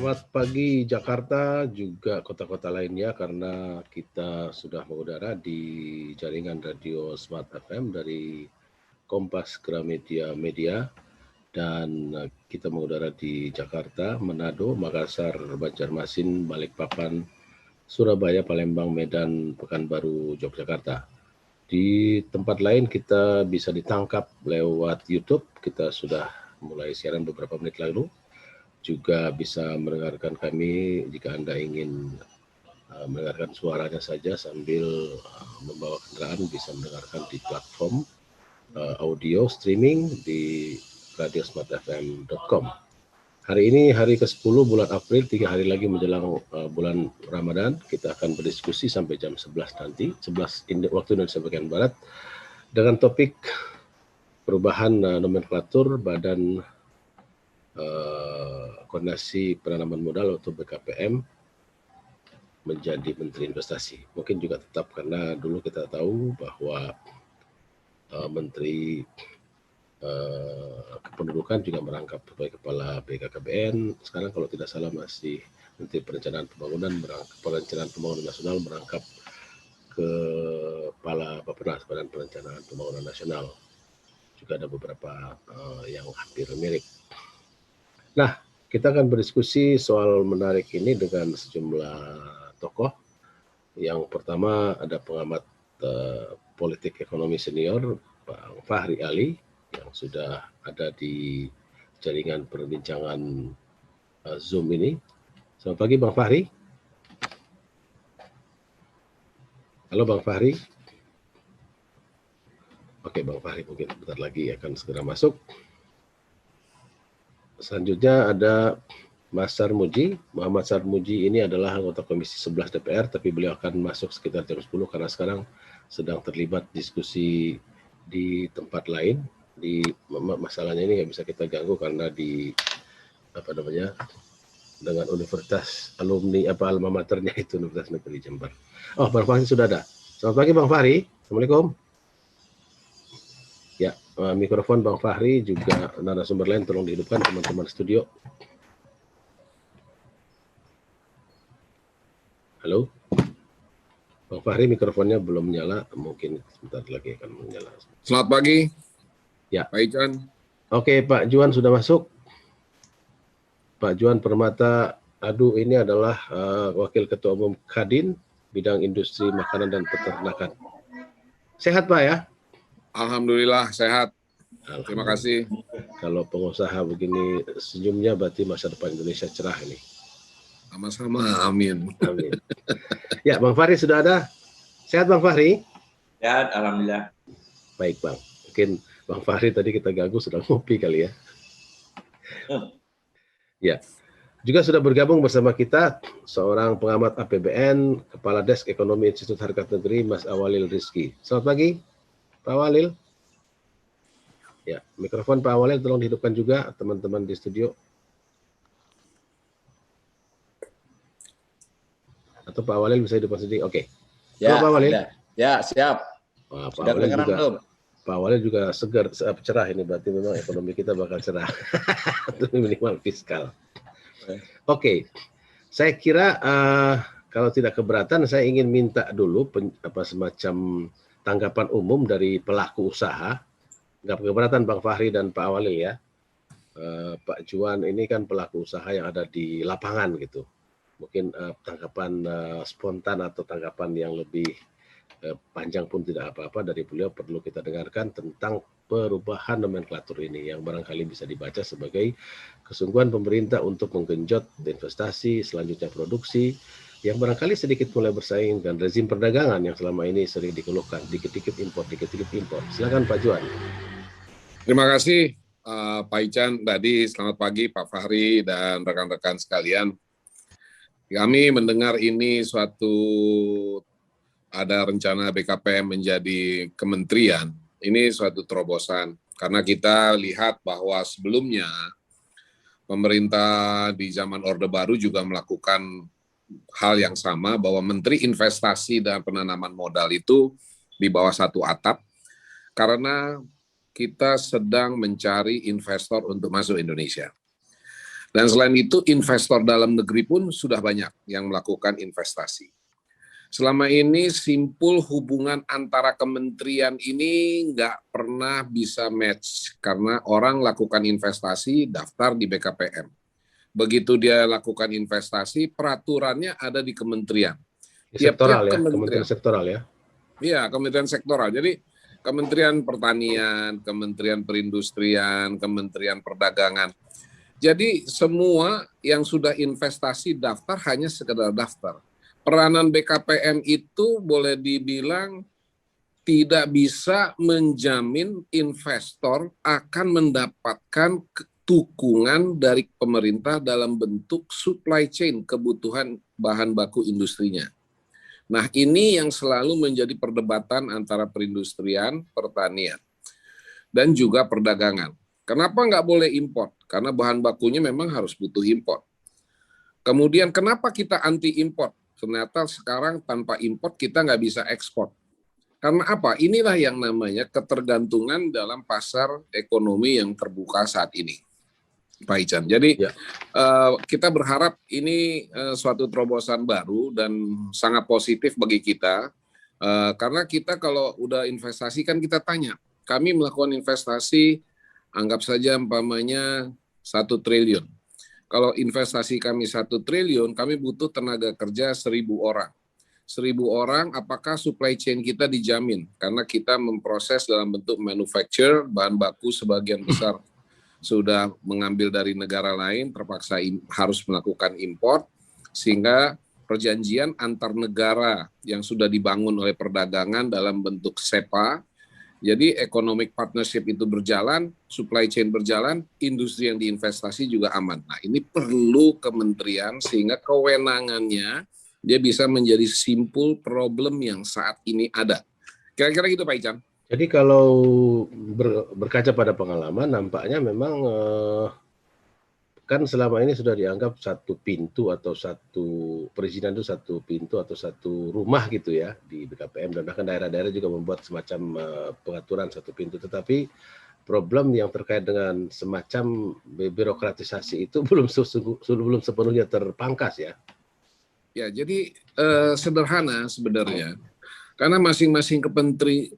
Selamat pagi Jakarta, juga kota-kota lainnya, karena kita sudah mengudara di jaringan radio Smart FM dari Kompas Gramedia Media, dan kita mengudara di Jakarta, Manado, Makassar, Banjarmasin, Balikpapan, Surabaya, Palembang, Medan, Pekanbaru, Yogyakarta. Di tempat lain kita bisa ditangkap lewat YouTube, kita sudah mulai siaran beberapa menit lalu. Juga bisa mendengarkan kami jika Anda ingin mendengarkan suaranya saja sambil membawa kendaraan, bisa mendengarkan di platform audio streaming di radiosmartfm.com. Hari ini hari ke-10 bulan April, 3 hari lagi menjelang bulan Ramadan. Kita akan berdiskusi sampai jam 11 nanti, 11 waktu Indonesia bagian Barat, dengan topik perubahan nomenklatur Badan Koordinasi Penanaman Modal atau BKPM menjadi Menteri Investasi. Mungkin juga tetap, karena dulu kita tahu bahwa Menteri Kependudukan juga merangkap sebagai Kepala BKKBN. Sekarang kalau tidak salah masih Menteri Perencanaan Pembangunan, Perencanaan Pembangunan Nasional merangkap Kepala Bappenas, Badan Perencanaan Pembangunan Nasional. Juga ada beberapa yang hampir mirip. Nah, kita akan berdiskusi soal menarik ini dengan sejumlah tokoh. Yang pertama ada pengamat politik ekonomi senior, Bang Fahri Ali, yang sudah ada di jaringan perbincangan Zoom ini. Selamat pagi Bang Fahri. Halo Bang Fahri. Oke, Bang Fahri mungkin bentar lagi akan segera masuk. Selanjutnya ada Mas Sarmuji. Muhammad Sarmuji ini adalah anggota Komisi 11 DPR, tapi beliau akan masuk sekitar jam 10 karena sekarang sedang terlibat diskusi di tempat lain. Masalahnya ini nggak bisa kita ganggu karena dengan universitas alumni alma maternya itu Universitas Negeri Jember. Oh, Bang Fahri sudah ada. Selamat pagi Bang Fahri. Assalamualaikum. Ya, mikrofon Bang Fahri juga narasumber lain tolong dihidupkan teman-teman studio. Halo, Bang Fahri mikrofonnya belum nyala, mungkin sebentar lagi akan menyala. Selamat pagi. Ya, Pak Ican. Oke, Pak Juan sudah masuk. Pak Juan Permata Adu ini adalah Wakil Ketua Umum Kadin bidang industri makanan dan peternakan. Sehat Pak ya? Alhamdulillah sehat. Terima kasih. Kalau pengusaha begini senyumnya berarti masa depan Indonesia cerah ini. Sama-sama, amin. Amin. Ya, Bang Fahri sudah ada. Sehat Bang Fahri? Sehat, alhamdulillah. Baik Bang. Mungkin Bang Fahri tadi kita ganggu sedang ngopi kali ya. Ya. Juga sudah bergabung bersama kita seorang pengamat APBN, Kepala Desk Ekonomi Institut Harkat Negeri, Mas Awalil Rizky. Selamat pagi, Pak Awalil. Ya, mikrofon Pak Awalil tolong dihidupkan juga teman-teman di studio. Atau Pak Awalil bisa hidupkan sendiri. Oke. Ya, Pak Awalil. Ya, siap. Wah, Pak Sudah Awalil kedengaran juga, belum? Pak Awalil juga segar, cerah ini, berarti memang ekonomi kita bakal cerah. Minimal fiskal. Oke. Saya kira kalau tidak keberatan, saya ingin minta dulu semacam tanggapan umum dari pelaku usaha. Nggak keberatan Bang Fahri dan Pak Awalil ya. Pak Juan ini kan pelaku usaha yang ada di lapangan gitu. Mungkin tanggapan spontan atau tanggapan yang lebih panjang pun tidak apa-apa dari beliau perlu kita dengarkan tentang perubahan nomenklatur ini yang barangkali bisa dibaca sebagai kesungguhan pemerintah untuk menggenjot investasi, selanjutnya produksi, yang barangkali sedikit mulai bersaing dengan rezim perdagangan yang selama ini sering dikeluhkan, dikit-dikit impor, dikit-dikit impor. Silakan Pak Juan. Terima kasih Pak Ican tadi. Selamat pagi Pak Fahri dan rekan-rekan sekalian. Kami mendengar ini ada rencana BKPM menjadi kementerian. Ini suatu terobosan karena kita lihat bahwa sebelumnya pemerintah di zaman Orde Baru juga melakukan hal yang sama, bahwa Menteri Investasi dan Penanaman Modal itu di bawah satu atap karena kita sedang mencari investor untuk masuk Indonesia. Dan selain itu, investor dalam negeri pun sudah banyak yang melakukan investasi. Selama ini simpul hubungan antara kementerian ini nggak pernah bisa match karena orang lakukan investasi daftar di BKPM. Begitu dia lakukan investasi, peraturannya ada di kementerian. Sektoral ya, kementerian sektoral ya. Iya, kementerian sektoral. Jadi Kementerian Pertanian, Kementerian Perindustrian, Kementerian Perdagangan. Jadi semua yang sudah investasi daftar hanya sekedar daftar. Peranan BKPM itu boleh dibilang tidak bisa menjamin investor akan mendapatkan dukungan dari pemerintah dalam bentuk supply chain kebutuhan bahan baku industrinya. Nah, ini yang selalu menjadi perdebatan antara perindustrian, pertanian, dan juga perdagangan. Kenapa nggak boleh impor? Karena bahan bakunya memang harus butuh impor. Kemudian kenapa kita anti impor? Ternyata sekarang tanpa impor kita nggak bisa ekspor. Karena apa? Inilah yang namanya ketergantungan dalam pasar ekonomi yang terbuka saat ini, Pak Ican. Jadi kita berharap ini suatu terobosan baru dan sangat positif bagi kita. Karena kita kalau udah investasi kan kita tanya. Kami melakukan investasi, anggap saja umpamanya 1 triliun. Kalau investasi kami 1 triliun, kami butuh tenaga kerja 1.000 orang. 1.000 orang, apakah supply chain kita dijamin? Karena kita memproses dalam bentuk manufacture, bahan baku sebagian besar sudah mengambil dari negara lain, terpaksa harus melakukan impor, sehingga perjanjian antar negara yang sudah dibangun oleh perdagangan dalam bentuk SEPA, jadi economic partnership itu berjalan, supply chain berjalan, industri yang diinvestasi juga aman. Nah, ini perlu kementerian sehingga kewenangannya dia bisa menjadi simpul problem yang saat ini ada. Kira-kira gitu Pak Ican. Jadi kalau berkaca pada pengalaman, nampaknya memang kan selama ini sudah dianggap satu pintu atau satu perizinan itu satu pintu atau satu rumah gitu ya di BKPM, dan bahkan daerah-daerah juga membuat semacam pengaturan satu pintu. Tetapi problem yang terkait dengan semacam birokratisasi itu belum sepenuhnya terpangkas ya. Ya, jadi sederhana sebenarnya. Karena masing-masing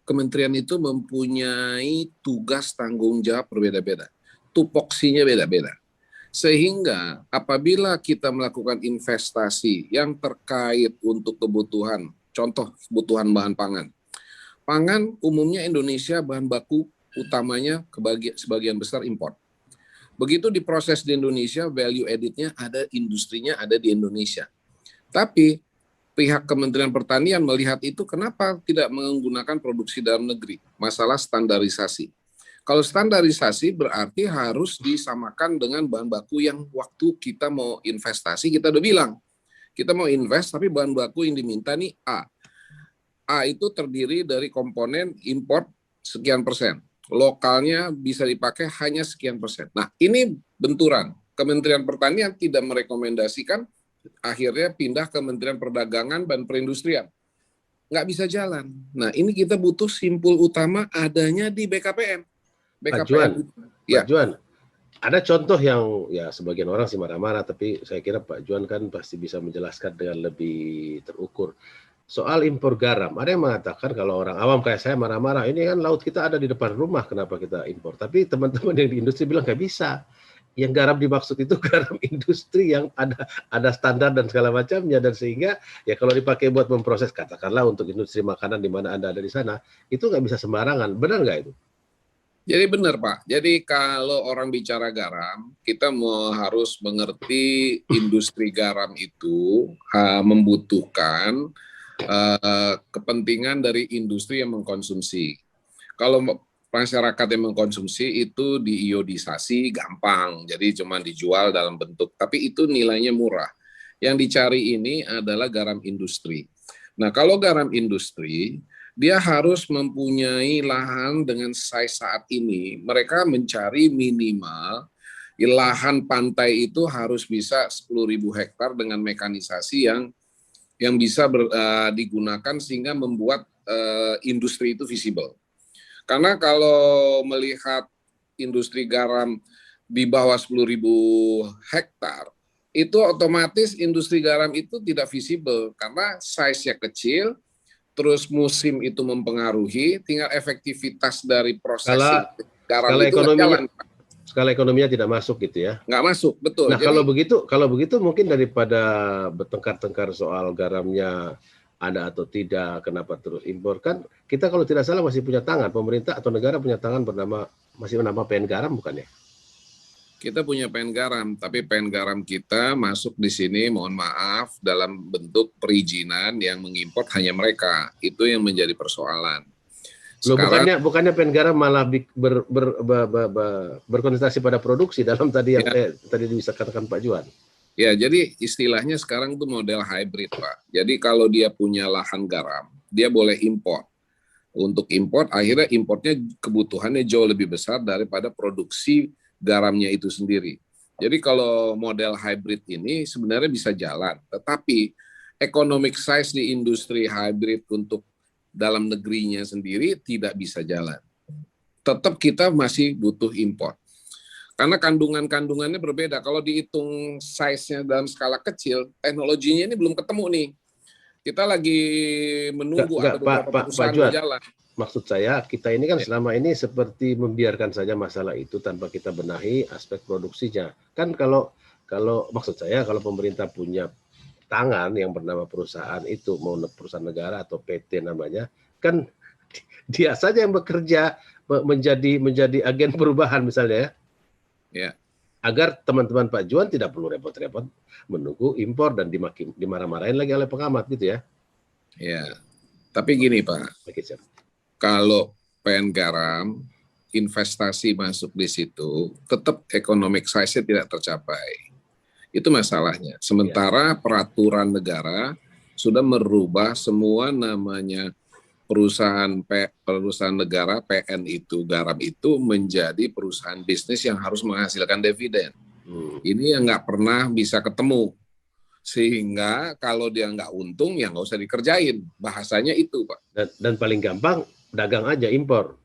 kementerian itu mempunyai tugas tanggung jawab berbeda-beda. Tupoksinya beda-beda. Sehingga apabila kita melakukan investasi yang terkait untuk kebutuhan, contoh kebutuhan bahan pangan. Pangan umumnya Indonesia bahan baku utamanya sebagian besar impor. Begitu diproses di Indonesia, value added-nya ada, industrinya ada di Indonesia. Tapi pihak Kementerian Pertanian melihat itu, kenapa tidak menggunakan produksi dalam negeri? Masalah standarisasi. Kalau standarisasi berarti harus disamakan dengan bahan baku yang waktu kita mau investasi, kita udah bilang, kita mau invest tapi bahan baku yang diminta nih A. A itu terdiri dari komponen import sekian persen. Lokalnya bisa dipakai hanya sekian persen. Nah, ini benturan. Kementerian Pertanian tidak merekomendasikan, akhirnya pindah ke Kementerian Perdagangan dan Perindustrian. Nggak bisa jalan. Nah, ini kita butuh simpul utama adanya di BKPM. Pak Juan, ada contoh yang ya sebagian orang sih marah-marah, tapi saya kira Pak Juan kan pasti bisa menjelaskan dengan lebih terukur. Soal impor garam, ada yang mengatakan kalau orang awam kayak saya marah-marah, ini kan laut kita ada di depan rumah, kenapa kita impor? Tapi teman-teman yang di industri bilang nggak bisa. Yang garam dimaksud itu garam industri yang ada standar dan segala macamnya, dan sehingga ya kalau dipakai buat memproses, katakanlah untuk industri makanan di mana Anda ada di sana, itu nggak bisa sembarangan. Benar nggak itu? Jadi benar Pak, jadi kalau orang bicara garam, kita harus mengerti industri garam itu membutuhkan kepentingan dari industri yang mengkonsumsi. Kalau masyarakat yang mengkonsumsi itu diiodisasi gampang, jadi cuma dijual dalam bentuk, tapi itu nilainya murah. Yang dicari ini adalah garam industri. Nah, kalau garam industri, dia harus mempunyai lahan dengan size saat ini. Mereka mencari minimal lahan pantai itu harus bisa 10.000 hektar dengan mekanisasi yang bisa digunakan sehingga membuat industri itu visible. Karena kalau melihat industri garam di bawah 10.000 hektar, itu otomatis industri garam itu tidak visible karena size-nya kecil, terus musim itu mempengaruhi, tinggal efektivitas dari processing garam itu nggak jalan. Skala ekonominya tidak masuk gitu ya? Nggak masuk, betul. Nah, jadi, kalau begitu mungkin daripada bertengkar-tengkar soal garamnya ada atau tidak, kenapa terus impor, kan kita kalau tidak salah masih punya tangan, pemerintah atau negara punya tangan masih bernama PN Garam bukan ya? Kita punya PN Garam, tapi PN Garam kita masuk di sini, mohon maaf, dalam bentuk perizinan yang mengimpor hanya mereka. Itu yang menjadi persoalan. Sekarang, bukannya PN Garam malah berkonsentrasi pada produksi dalam tadi yang tadi bisa katakan Pak Juan. Ya, jadi istilahnya sekarang itu model hybrid, Pak. Jadi kalau dia punya lahan garam, dia boleh impor. Untuk impor, akhirnya importnya kebutuhannya jauh lebih besar daripada produksi garamnya itu sendiri. Jadi kalau model hybrid ini sebenarnya bisa jalan, tetapi economic size di industri hybrid untuk dalam negerinya sendiri tidak bisa jalan. Tetap kita masih butuh impor. Karena kandungannya berbeda. Kalau dihitung size-nya dalam skala kecil, teknologinya ini belum ketemu nih. Kita lagi menunggu ada beberapa perusahaan berjalan. Maksud saya, kita ini kan selama ini seperti membiarkan saja masalah itu tanpa kita benahi aspek produksinya. Kan kalau maksud saya, kalau pemerintah punya tangan yang bernama perusahaan itu, mau perusahaan negara atau PT namanya, kan dia saja yang bekerja menjadi agen perubahan misalnya ya. Ya. Agar teman-teman Pak Juan tidak perlu repot-repot menunggu impor dan dimarah-marahin lagi oleh pengamat gitu ya. Ya, tapi gini Pak, kalau PN Garam investasi masuk di situ, tetap economic size-nya tidak tercapai. Itu masalahnya. Sementara peraturan negara sudah merubah semua namanya perusahaan negara, PN itu, garam itu menjadi perusahaan bisnis yang harus menghasilkan dividen. Ini yang nggak pernah bisa ketemu. Sehingga kalau dia nggak untung, ya nggak usah dikerjain. Bahasanya itu, Pak. Dan paling gampang, dagang aja, impor.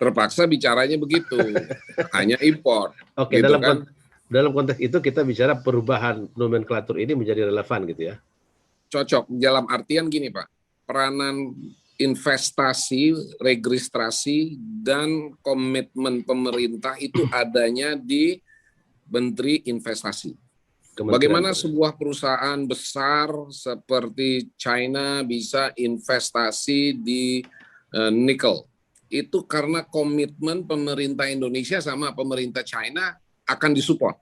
Terpaksa bicaranya begitu. Hanya impor. Oke, gitu dalam konteks itu kita bicara perubahan nomenklatur ini menjadi relevan gitu ya? Cocok. Dalam artian gini, Pak. Peranan investasi, registrasi, dan komitmen pemerintah itu adanya di Menteri Investasi. Bagaimana sebuah perusahaan besar seperti China bisa investasi di nikel? Itu karena komitmen pemerintah Indonesia sama pemerintah China akan disupport.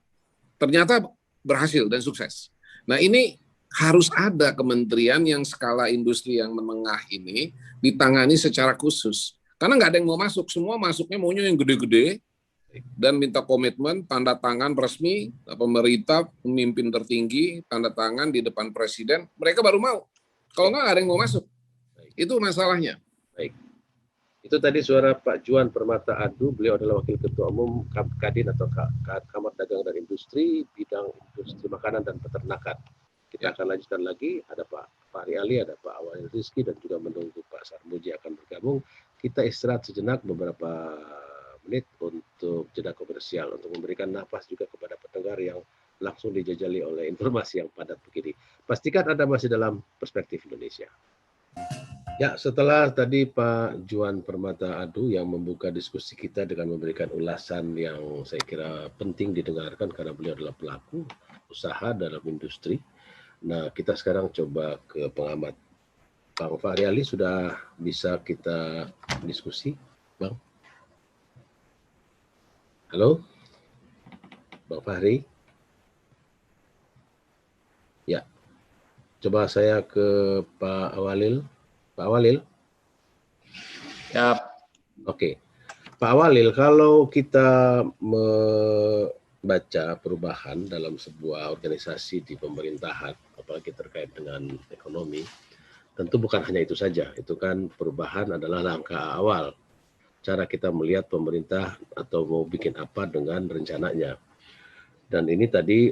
Ternyata berhasil dan sukses. Nah ini harus ada kementerian yang skala industri yang menengah ini ditangani secara khusus. Karena nggak ada yang mau masuk, semua masuknya maunya yang gede-gede dan minta komitmen, tanda tangan resmi, pemerintah, pemimpin tertinggi, tanda tangan di depan presiden, mereka baru mau. Kalau nggak ada yang mau masuk. Itu masalahnya. Baik. Itu tadi suara Pak Juan Permata Adu, beliau adalah Wakil Ketua Umum Kadin atau Kamar Dagang dan Industri, bidang industri makanan dan peternakan. Kita akan lanjutkan lagi, ada Pak Fahri Ali, ada Pak Awalil Rizky, dan juga menunggu Pak Sarmuji akan bergabung. Kita istirahat sejenak beberapa menit untuk jeda komersial, untuk memberikan nafas juga kepada pendengar yang langsung dijajali oleh informasi yang padat begini. Pastikan Anda masih dalam Perspektif Indonesia. Ya, setelah tadi Pak Juan Permata Adu yang membuka diskusi kita dengan memberikan ulasan yang saya kira penting didengarkan karena beliau adalah pelaku usaha dalam industri. Nah, kita sekarang coba ke pengamat. Bang Fahri Ali sudah bisa kita diskusi, Bang? Halo? Bang Fahri? Ya. Coba saya ke Pak Awalil. Pak Awalil? Ya. Oke. Pak Awalil, kalau kita membaca perubahan dalam sebuah organisasi di pemerintahan, apalagi terkait dengan ekonomi, tentu bukan hanya itu saja. Itu kan perubahan adalah langkah awal. Cara kita melihat pemerintah atau mau bikin apa dengan rencananya. Dan ini tadi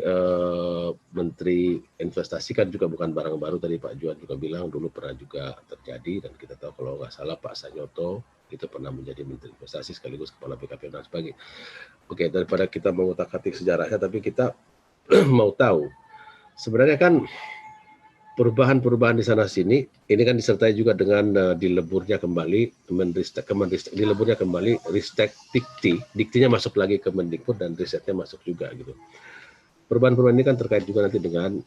Menteri Investasi kan juga bukan barang baru, tadi Pak Juan juga bilang dulu pernah juga terjadi, dan kita tahu kalau nggak salah Pak Sanyoto itu pernah menjadi Menteri Investasi sekaligus Kepala BKPM dan sebagainya. Oke, daripada kita mengutak-atik sejarahnya, tapi kita mau tahu sebenarnya kan perubahan-perubahan di sana sini ini kan disertai juga dengan dileburnya kembali Ristek Diktinya masuk lagi ke Mendikbud dan risetnya masuk juga gitu. Perubahan-perubahan ini kan terkait juga nanti dengan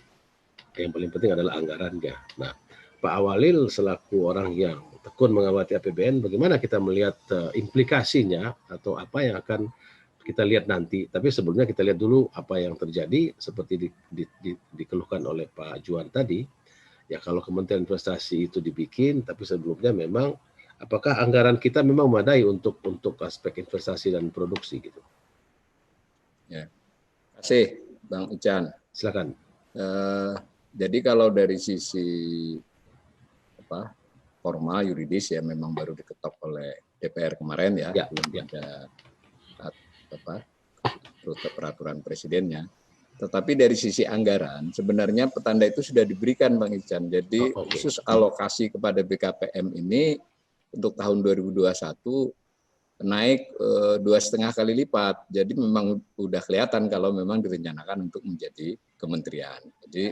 yang paling penting adalah anggarannya. Nah, Pak Awalil selaku orang yang tekun mengawati APBN, bagaimana kita melihat implikasinya atau apa yang akan kita lihat nanti. Tapi sebelumnya kita lihat dulu apa yang terjadi seperti dikeluhkan oleh Pak Juan tadi. Ya kalau Kementerian Investasi itu dibikin, tapi sebelumnya memang apakah anggaran kita memang memadai untuk aspek investasi dan produksi gitu. Ya. Terima kasih Bang Ican. Silakan. Jadi kalau dari sisi formal yuridis ya memang baru diketok oleh DPR kemarin ya, belum ada peraturan presidennya. Tetapi dari sisi anggaran sebenarnya petanda itu sudah diberikan Bang Ican. Jadi khusus alokasi kepada BKPM ini untuk tahun 2021 naik 2,5 kali lipat. Jadi memang udah kelihatan kalau memang direncanakan untuk menjadi kementerian. Jadi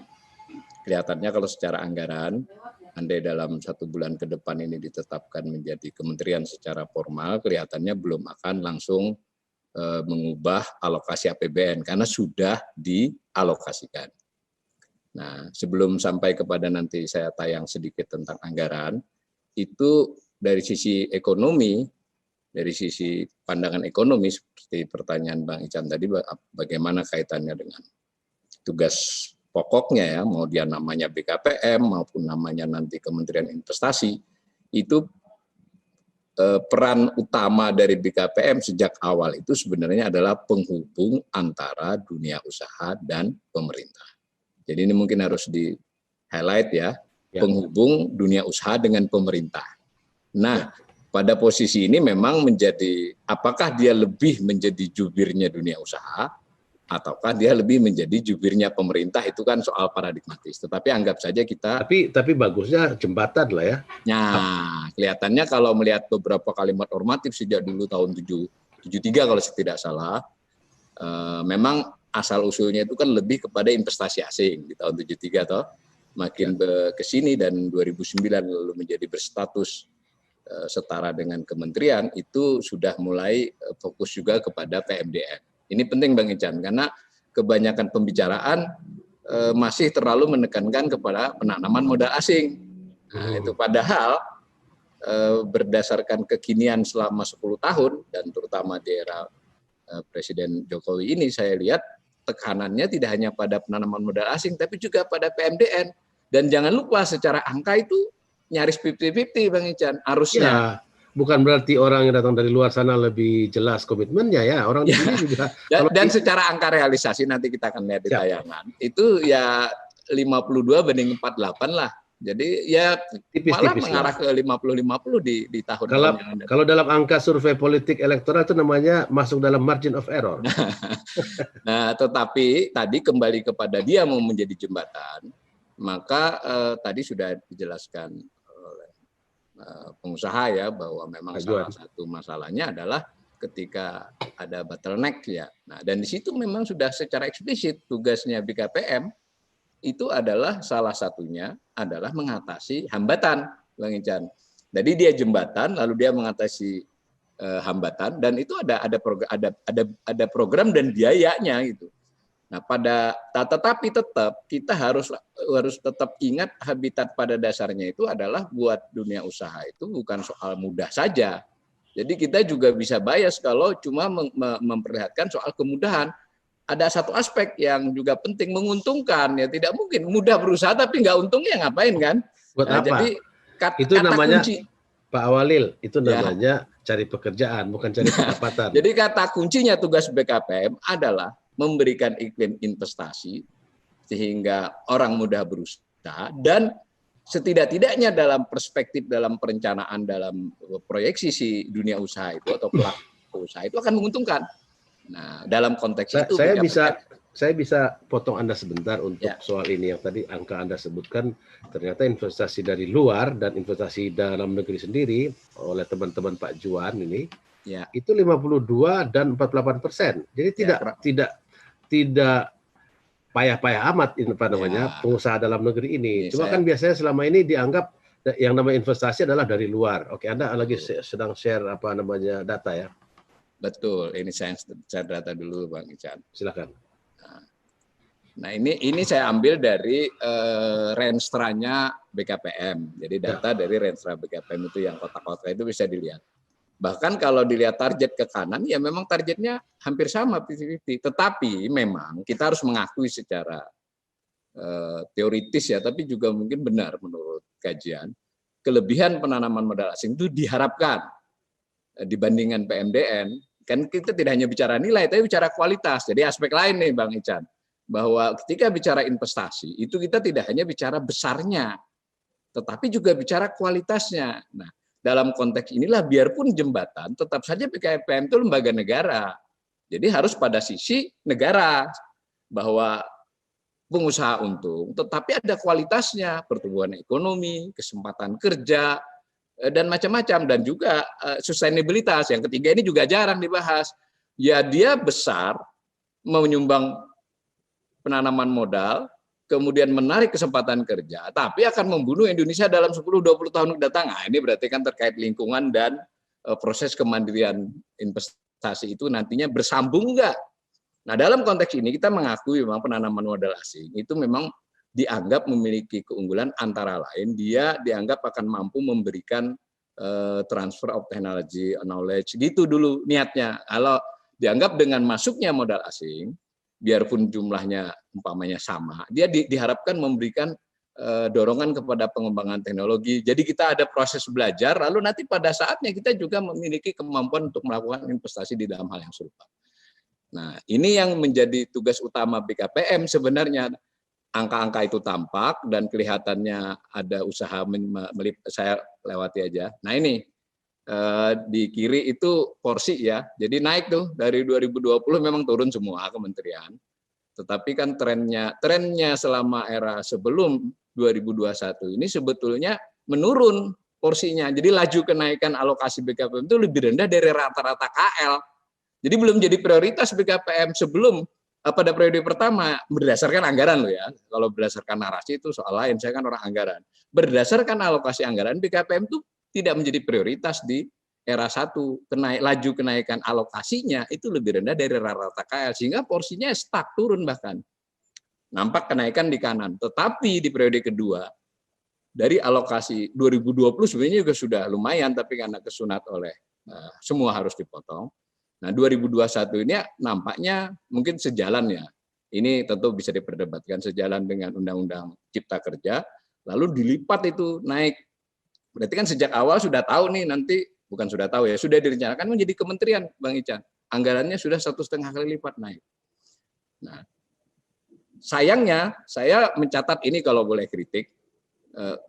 kelihatannya kalau secara anggaran, andai dalam 1 bulan ke depan ini ditetapkan menjadi kementerian secara formal, kelihatannya belum akan langsung mengubah alokasi APBN karena sudah dialokasikan. Nah, sebelum sampai kepada nanti saya tayang sedikit tentang anggaran, itu dari sisi ekonomi, dari sisi pandangan ekonomi seperti pertanyaan Bang Ican tadi, bagaimana kaitannya dengan tugas pokoknya ya, mau dia namanya BKPM maupun namanya nanti Kementerian Investasi, itu peran utama dari BKPM sejak awal itu sebenarnya adalah penghubung antara dunia usaha dan pemerintah. Jadi ini mungkin harus di-highlight ya, penghubung dunia usaha dengan pemerintah. Nah, pada posisi ini memang menjadi, apakah dia lebih menjadi jubirnya dunia usaha, ataukah dia lebih menjadi jubirnya pemerintah, itu kan soal paradigmatis. Tetapi anggap saja kita... Tapi bagusnya jembatan lah ya. Nah, kelihatannya kalau melihat beberapa kalimat normatif sejak dulu tahun 73 kalau saya tidak salah, memang asal-usulnya itu kan lebih kepada investasi asing di tahun 73 toh. Makin ke sini dan 2009 lalu menjadi berstatus setara dengan kementerian, itu sudah mulai fokus juga kepada PMDN. Ini penting Bang Ican, karena kebanyakan pembicaraan masih terlalu menekankan kepada penanaman modal asing. Nah, itu padahal berdasarkan kekinian selama 10 tahun, dan terutama di era Presiden Jokowi ini, saya lihat tekanannya tidak hanya pada penanaman modal asing, tapi juga pada PMDN. Dan jangan lupa secara angka itu nyaris 50-50 Bang Ican, harusnya. Ya. Bukan berarti orang yang datang dari luar sana lebih jelas komitmennya ya, orang di sini juga. Dan secara angka realisasi nanti kita akan lihat di tayangan, itu ya 52 banding 48 lah. Jadi ya malah mengarah ke 50-50 di tahun yang ada. Kalau dalam angka survei politik elektoral itu namanya masuk dalam margin of error. Nah, tetapi tadi kembali kepada dia mau menjadi jembatan, maka tadi sudah dijelaskan pengusaha ya bahwa memang salah satu masalahnya adalah ketika ada bottleneck ya. Nah, dan di situ memang sudah secara eksplisit tugasnya BKPM itu adalah salah satunya adalah mengatasi hambatan, Bang Ican. Jadi dia jembatan lalu dia mengatasi hambatan, dan itu ada program dan biayanya gitu. Nah, tetapi tetap kita harus tetap ingat habitat pada dasarnya itu adalah buat dunia usaha itu bukan soal mudah saja. Jadi kita juga bisa bias kalau cuma memperlihatkan soal kemudahan. Ada satu aspek yang juga penting, menguntungkan ya, tidak mungkin mudah berusaha tapi nggak untungnya ngapain kan? Buat apa? Jadi itu kata namanya kunci. Pak Awalil, itu namanya cari pekerjaan, bukan cari pendapatan. Jadi kata kuncinya tugas BKPM adalah memberikan iklim investasi sehingga orang mudah berusaha, dan setidak-tidaknya dalam perspektif, dalam perencanaan, dalam proyeksi si dunia usaha itu atau pelaku usaha itu akan menguntungkan. Nah, dalam konteks itu saya bisa potong Anda sebentar untuk Ya. soal ini yang tadi angka Anda sebutkan, ternyata investasi dari luar dan investasi dalam negeri sendiri oleh teman-teman Pak Juan ini, Ya. itu 52 dan 48%. Jadi tidak payah-payah amat apa namanya pengusaha dalam negeri ini. Cuma kan biasanya selama ini dianggap yang namanya investasi adalah dari luar. Oke, Anda lagi sedang share apa namanya data ya? Betul, ini saya share data dulu Bang Ican. Silakan. Nah ini saya ambil dari Renstra-nya BKPM. Jadi data dari Renstra BKPM itu yang kota-kota itu bisa dilihat. Bahkan kalau dilihat target ke kanan, ya memang targetnya hampir sama 50-50. Tetapi memang kita harus mengakui secara teoritis ya, tapi juga mungkin benar menurut kajian, kelebihan penanaman modal asing itu diharapkan dibandingkan PMDN. Kan kita tidak hanya bicara nilai, tapi bicara kualitas. Jadi aspek lain nih Bang Ican, bahwa ketika bicara investasi, itu kita tidak hanya bicara besarnya, tetapi juga bicara kualitasnya. Nah, dalam konteks inilah biarpun jembatan, tetap saja BKPM itu lembaga negara. Jadi harus pada sisi negara, bahwa pengusaha untung, tetapi ada kualitasnya, pertumbuhan ekonomi, kesempatan kerja, dan macam-macam, dan juga sustainabilitas. Yang ketiga ini juga jarang dibahas. Ya dia besar, menyumbang penanaman modal, kemudian menarik kesempatan kerja, tapi akan membunuh Indonesia dalam 10-20 tahun datang. Nah, ini berarti kan terkait lingkungan dan proses kemandirian investasi itu nantinya bersambung enggak? Nah, dalam konteks ini kita mengakui memang penanaman modal asing itu memang dianggap memiliki keunggulan, antara lain dia dianggap akan mampu memberikan transfer of technology, knowledge, gitu dulu niatnya. Kalau dianggap dengan masuknya modal asing, biarpun jumlahnya umpamanya sama, dia diharapkan memberikan dorongan kepada pengembangan teknologi. Jadi kita ada proses belajar, lalu nanti pada saatnya kita juga memiliki kemampuan untuk melakukan investasi di dalam hal yang serupa. Nah, ini yang menjadi tugas utama BKPM sebenarnya. Angka-angka itu tampak dan kelihatannya ada usaha saya lewati aja. Nah ini di kiri itu porsi ya, jadi naik tuh dari 2020 memang turun semua kementerian, tetapi kan trennya selama era sebelum 2021 ini sebetulnya menurun porsinya. Jadi laju kenaikan alokasi BKPM itu lebih rendah dari rata-rata KL. Jadi belum jadi prioritas BKPM sebelum pada periode pertama, berdasarkan anggaran loh ya. Kalau berdasarkan narasi itu soal lain, saya kan orang anggaran. Berdasarkan alokasi anggaran, BKPM itu tidak menjadi prioritas di era 1. Laju kenaikan alokasinya itu lebih rendah dari rata-rata KL, sehingga porsinya stuck, turun bahkan. Nampak kenaikan di kanan. Tetapi di periode kedua, dari alokasi 2020 sebenarnya juga sudah lumayan, tapi karena kesunat oleh semua harus dipotong. Nah, 2021 ini nampaknya mungkin sejalan ya. Ini tentu bisa diperdebatkan sejalan dengan Undang-Undang Cipta Kerja, lalu dilipat itu naik. Berarti kan sejak awal sudah tahu nih nanti, bukan sudah tahu ya, sudah direncanakan menjadi kementerian, Bang Ican. Anggarannya sudah 1,5 kali lipat naik. Nah, sayangnya saya mencatat ini kalau boleh kritik,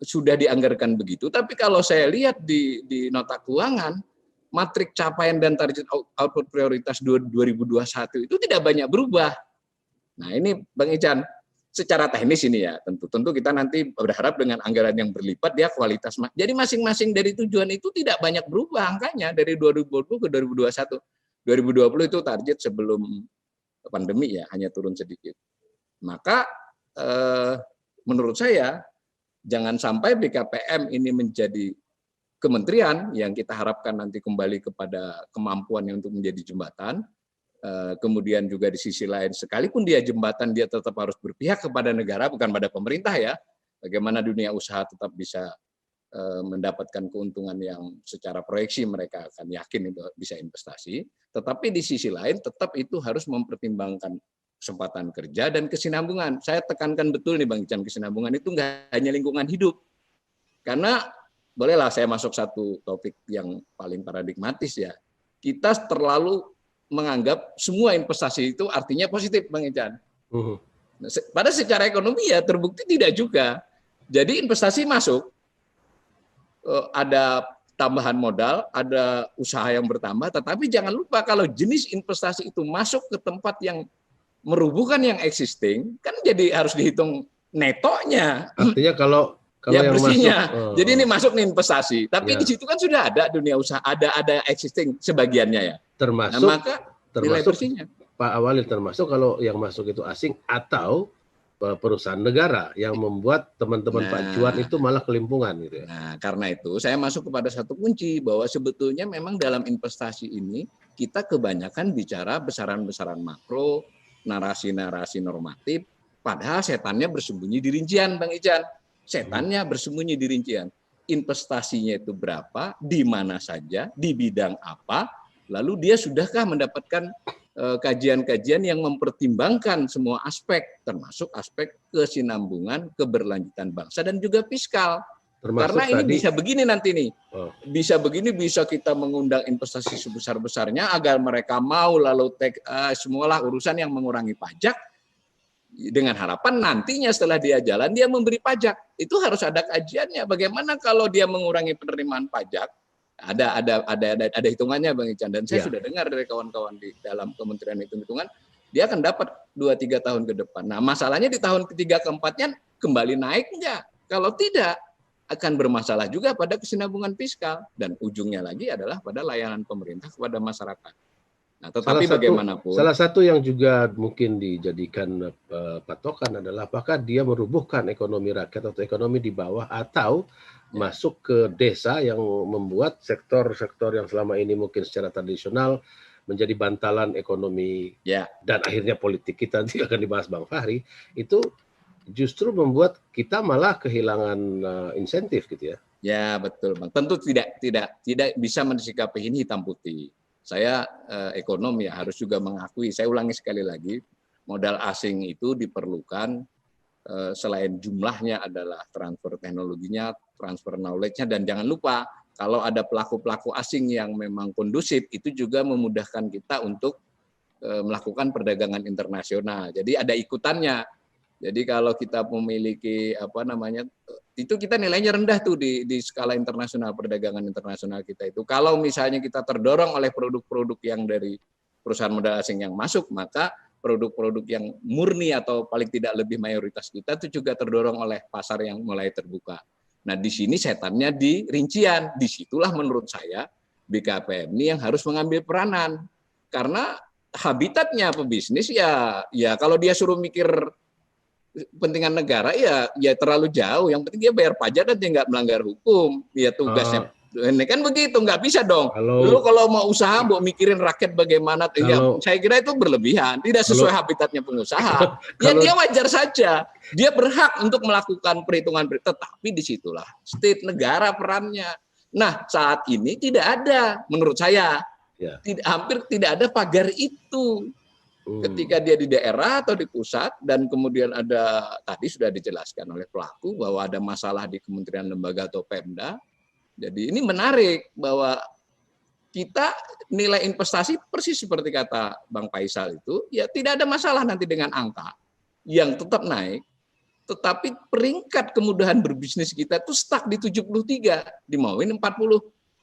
sudah dianggarkan begitu, tapi kalau saya lihat di nota keuangan, matrik capaian dan target output prioritas 2021 itu tidak banyak berubah. Nah ini Bang Ican, secara teknis ini ya, tentu kita nanti berharap dengan anggaran yang berlipat dia kualitas. Jadi masing-masing dari tujuan itu tidak banyak berubah angkanya dari 2020 ke 2021. 2020 itu target sebelum pandemi ya, hanya turun sedikit. Maka menurut saya jangan sampai BKPM ini menjadi kementerian yang kita harapkan nanti kembali kepada kemampuannya untuk menjadi jembatan. Kemudian juga di sisi lain, sekalipun dia jembatan, dia tetap harus berpihak kepada negara, bukan pada pemerintah ya. Bagaimana dunia usaha tetap bisa mendapatkan keuntungan yang secara proyeksi mereka akan yakin itu bisa investasi. Tetapi di sisi lain tetap itu harus mempertimbangkan kesempatan kerja dan kesinambungan. Saya tekankan betul nih Bang Ican, kesinambungan itu nggak hanya lingkungan hidup. Karena bolehlah saya masuk satu topik yang paling paradigmatis ya. Kita terlalu menganggap semua investasi itu artinya positif, Bang Ican. Pada secara ekonomi ya terbukti tidak juga. Jadi investasi masuk, ada tambahan modal, ada usaha yang bertambah, tetapi jangan lupa kalau jenis investasi itu masuk ke tempat yang merubuhkan yang existing, kan jadi harus dihitung netonya. Artinya kalau ya yang bersihnya. masuk, Jadi ini masuk nih investasi, tapi ya. di situ kan sudah ada dunia usaha, ada existing sebagiannya ya. Termasuk, nah, maka nilai bersihnya. Pak Awalil, termasuk kalau yang masuk itu asing atau perusahaan negara yang membuat teman-teman Pak Juan itu malah kelimpungan gitu ya. Nah, karena itu saya masuk kepada satu kunci bahwa sebetulnya memang dalam investasi ini kita kebanyakan bicara besaran-besaran makro, narasi-narasi normatif, padahal setannya bersembunyi di rincian, Bang Ican. Setannya bersembunyi di rincian. Investasinya itu berapa, di mana saja, di bidang apa, lalu dia sudahkah mendapatkan kajian-kajian yang mempertimbangkan semua aspek, termasuk aspek kesinambungan, keberlanjutan bangsa, dan juga fiskal. Termasuk karena ini tadi, bisa begini nanti nih, bisa begini, bisa kita mengundang investasi sebesar-besarnya agar mereka mau lalu semualah urusan yang mengurangi pajak, dengan harapan nantinya setelah dia jalan dia memberi pajak. Itu harus ada kajiannya. Bagaimana kalau dia mengurangi penerimaan pajak? Ada hitungannya, Bang Ican, dan saya sudah dengar dari kawan-kawan di dalam kementerian hitung-hitungan, dia akan dapat 2-3 tahun ke depan. Nah, masalahnya di tahun ketiga keempatnya kembali naik enggak? Kalau tidak, akan bermasalah juga pada kesinambungan fiskal, dan ujungnya lagi adalah pada layanan pemerintah kepada masyarakat. Nah, tetapi bagaimanapun, salah satu yang juga mungkin dijadikan patokan adalah apakah dia merubuhkan ekonomi rakyat atau ekonomi di bawah, atau masuk ke desa yang membuat sektor-sektor yang selama ini mungkin secara tradisional menjadi bantalan ekonomi dan akhirnya politik kita, nanti akan dibahas Bang Fahri, itu justru membuat kita malah kehilangan insentif gitu ya. Ya, betul, Bang. Tentu tidak bisa mensikapi ini hitam putih. Saya ekonom ya, harus juga mengakui, saya ulangi sekali lagi, modal asing itu diperlukan selain jumlahnya adalah transfer teknologinya, transfer knowledge-nya, dan jangan lupa kalau ada pelaku-pelaku asing yang memang kondusif, itu juga memudahkan kita untuk melakukan perdagangan internasional. Jadi ada ikutannya. Jadi kalau kita memiliki itu kita nilainya rendah tuh di skala internasional, perdagangan internasional kita itu. Kalau misalnya kita terdorong oleh produk-produk yang dari perusahaan modal asing yang masuk, maka produk-produk yang murni atau paling tidak lebih mayoritas kita itu juga terdorong oleh pasar yang mulai terbuka. Nah, di sini setannya di rincian. Disitulah menurut saya BKPM ini yang harus mengambil peranan. Karena habitatnya pebisnis ya kalau dia suruh mikir kepentingan negara ya terlalu jauh. Yang penting dia bayar pajak dan dia nggak melanggar hukum. Ya tugasnya ini kan begitu, nggak bisa dong. Lu kalau mau usaha mau mikirin rakyat bagaimana, saya kira itu berlebihan, tidak sesuai habitatnya pengusaha. Dia wajar saja, dia berhak untuk melakukan perhitungan, tetapi disitulah state negara perannya. Nah, saat ini tidak ada, menurut saya, hampir tidak ada pagar itu. Ketika dia di daerah atau di pusat, dan kemudian ada, tadi sudah dijelaskan oleh pelaku bahwa ada masalah di kementerian lembaga atau Pemda. Jadi ini menarik bahwa kita nilai investasi persis seperti kata Bang Faisal itu, ya tidak ada masalah nanti dengan angka yang tetap naik, tetapi peringkat kemudahan berbisnis kita itu stuck di 73, dimauin 40.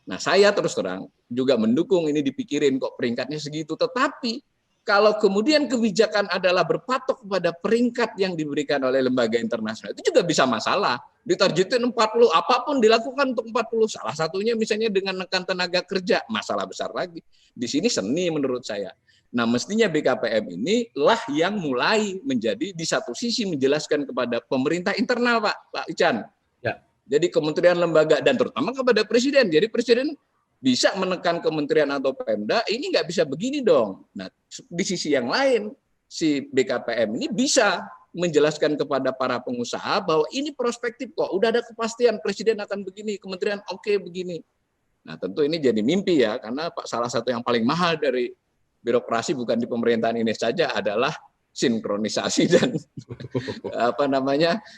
Nah, saya terus terang juga mendukung ini dipikirin kok peringkatnya segitu, tetapi kalau kemudian kebijakan adalah berpatok kepada peringkat yang diberikan oleh lembaga internasional, itu juga bisa masalah. Ditargetin 40, apapun dilakukan untuk 40. Salah satunya misalnya dengan menekan tenaga kerja, masalah besar lagi. Di sini seni menurut saya. Nah, mestinya BKPM ini lah yang mulai menjadi di satu sisi menjelaskan kepada pemerintah internal, Pak Ican. Ya. Jadi kementerian lembaga dan terutama kepada presiden. Jadi presiden bisa menekan kementerian atau Pemda, ini nggak bisa begini dong. Nah, di sisi yang lain, si BKPM ini bisa menjelaskan kepada para pengusaha bahwa ini prospektif kok, udah ada kepastian presiden akan begini, kementerian oke begini. Nah, tentu ini jadi mimpi ya, karena salah satu yang paling mahal dari birokrasi bukan di pemerintahan ini saja adalah sinkronisasi dan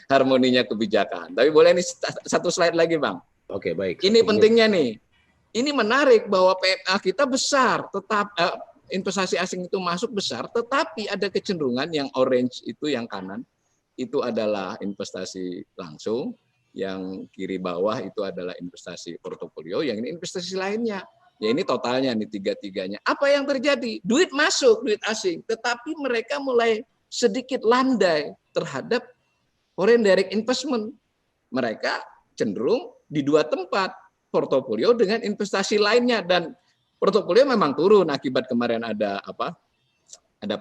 harmoninya kebijakan. Tapi boleh ini satu slide lagi, Bang. Oke, baik. Ini pentingnya nih. Ini menarik bahwa PMA kita besar, tetap investasi asing itu masuk besar, tetapi ada kecenderungan yang orange itu yang kanan, itu adalah investasi langsung, yang kiri bawah itu adalah investasi portofolio, yang ini investasi lainnya. Ya ini totalnya nih tiga-tiganya. Apa yang terjadi? Duit masuk, duit asing. Tetapi mereka mulai sedikit landai terhadap foreign direct investment. Mereka cenderung di dua tempat, portofolio dengan investasi lainnya. Dan portofolio memang turun akibat kemarin ada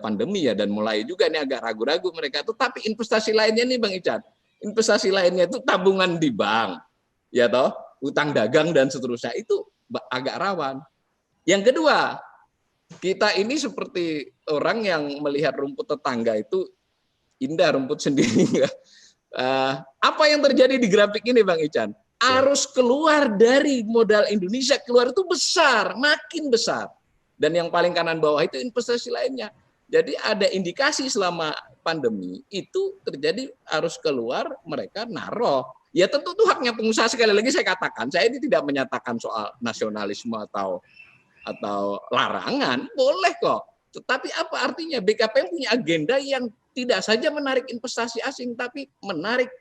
pandemi ya, dan mulai juga ini agak ragu-ragu mereka. Tetapi investasi lainnya nih Bang Ican, investasi lainnya itu tabungan di bank, ya toh, utang dagang dan seterusnya, itu agak rawan. Yang kedua, kita ini seperti orang yang melihat rumput tetangga itu indah, rumput sendiri. Apa yang terjadi di grafik ini Bang Ican? Arus keluar dari modal Indonesia keluar itu besar, makin besar. Dan yang paling kanan bawah itu investasi lainnya. Jadi ada indikasi selama pandemi itu terjadi arus keluar, mereka naruh. Ya tentu itu haknya pengusaha. Sekali lagi saya katakan, saya ini tidak menyatakan soal nasionalisme atau larangan, boleh kok. Tetapi apa artinya? BKPM punya agenda yang tidak saja menarik investasi asing, tapi menarik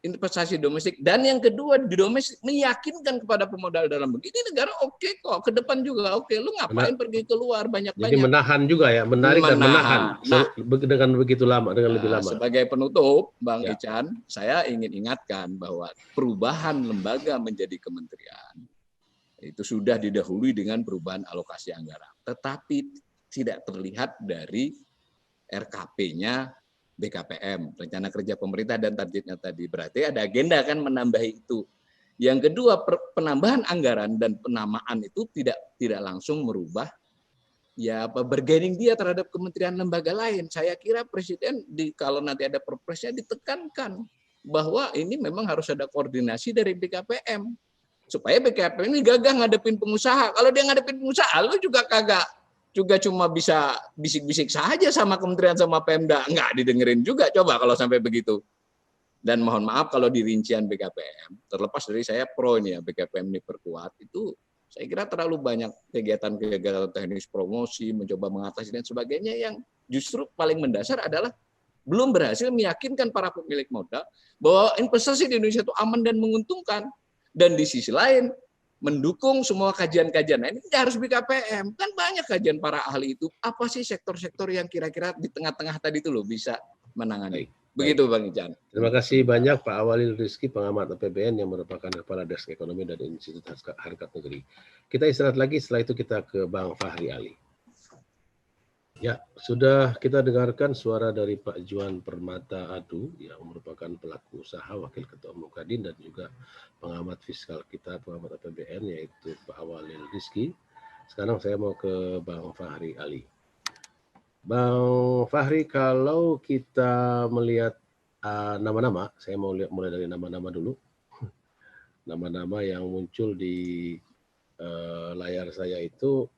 investasi domestik. Dan yang kedua, di domestik meyakinkan kepada pemodal dalam negeri, ini negara oke kok, ke depan juga oke. Lu ngapain pergi keluar banyak-banyak? Jadi menahan juga ya, menarik dan menahan. Nah, dengan begitu lama, dengan lebih lama. Sebagai penutup, Bang Ican, saya ingin ingatkan bahwa perubahan lembaga menjadi kementerian itu sudah didahului dengan perubahan alokasi anggaran. Tetapi tidak terlihat dari RKP-nya BKPM, rencana kerja pemerintah dan targetnya tadi. Berarti ada agenda kan menambahi itu. Yang kedua, penambahan anggaran dan penamaan itu tidak langsung merubah ya bargaining dia terhadap kementerian lembaga lain. Saya kira Presiden kalau nanti ada perpresnya ditekankan bahwa ini memang harus ada koordinasi dari BKPM supaya BKPM ini gagah ngadepin pengusaha. Kalau dia ngadepin pengusaha, lu juga juga cuma bisa bisik-bisik saja sama kementerian sama Pemda, nggak didengerin juga. Coba kalau sampai begitu. Dan mohon maaf kalau di rincian BKPM, terlepas dari saya pro ini ya, BKPM ini perkuat, itu saya kira terlalu banyak kegiatan-kegiatan teknis promosi, mencoba mengatasi dan sebagainya yang justru paling mendasar adalah belum berhasil meyakinkan para pemilik modal bahwa investasi di Indonesia itu aman dan menguntungkan. Dan di sisi lain, mendukung semua kajian-kajian. Nah, ini harus BKPM. Kan banyak kajian para ahli itu. Apa sih sektor-sektor yang kira-kira di tengah-tengah tadi itu loh bisa menangani. Begitu Bang Ican. Terima kasih banyak Pak Awalil Rizky, pengamat APBN yang merupakan Kepala Desk Ekonomi dari Institut Harkat Negeri. Kita istirahat lagi, setelah itu kita ke Bang Fahri Ali. Ya, sudah kita dengarkan suara dari Pak Juan Permata Adu yang merupakan pelaku usaha, Wakil Ketua Umum Kadin dan juga pengamat fiskal kita, pengamat APBN, yaitu Pak Awalil Rizky. Sekarang saya mau ke Bang Fahri Ali. Bang Fahri, kalau kita melihat nama-nama, saya mau mulai dari nama-nama dulu. Nama-nama yang muncul di layar saya itu,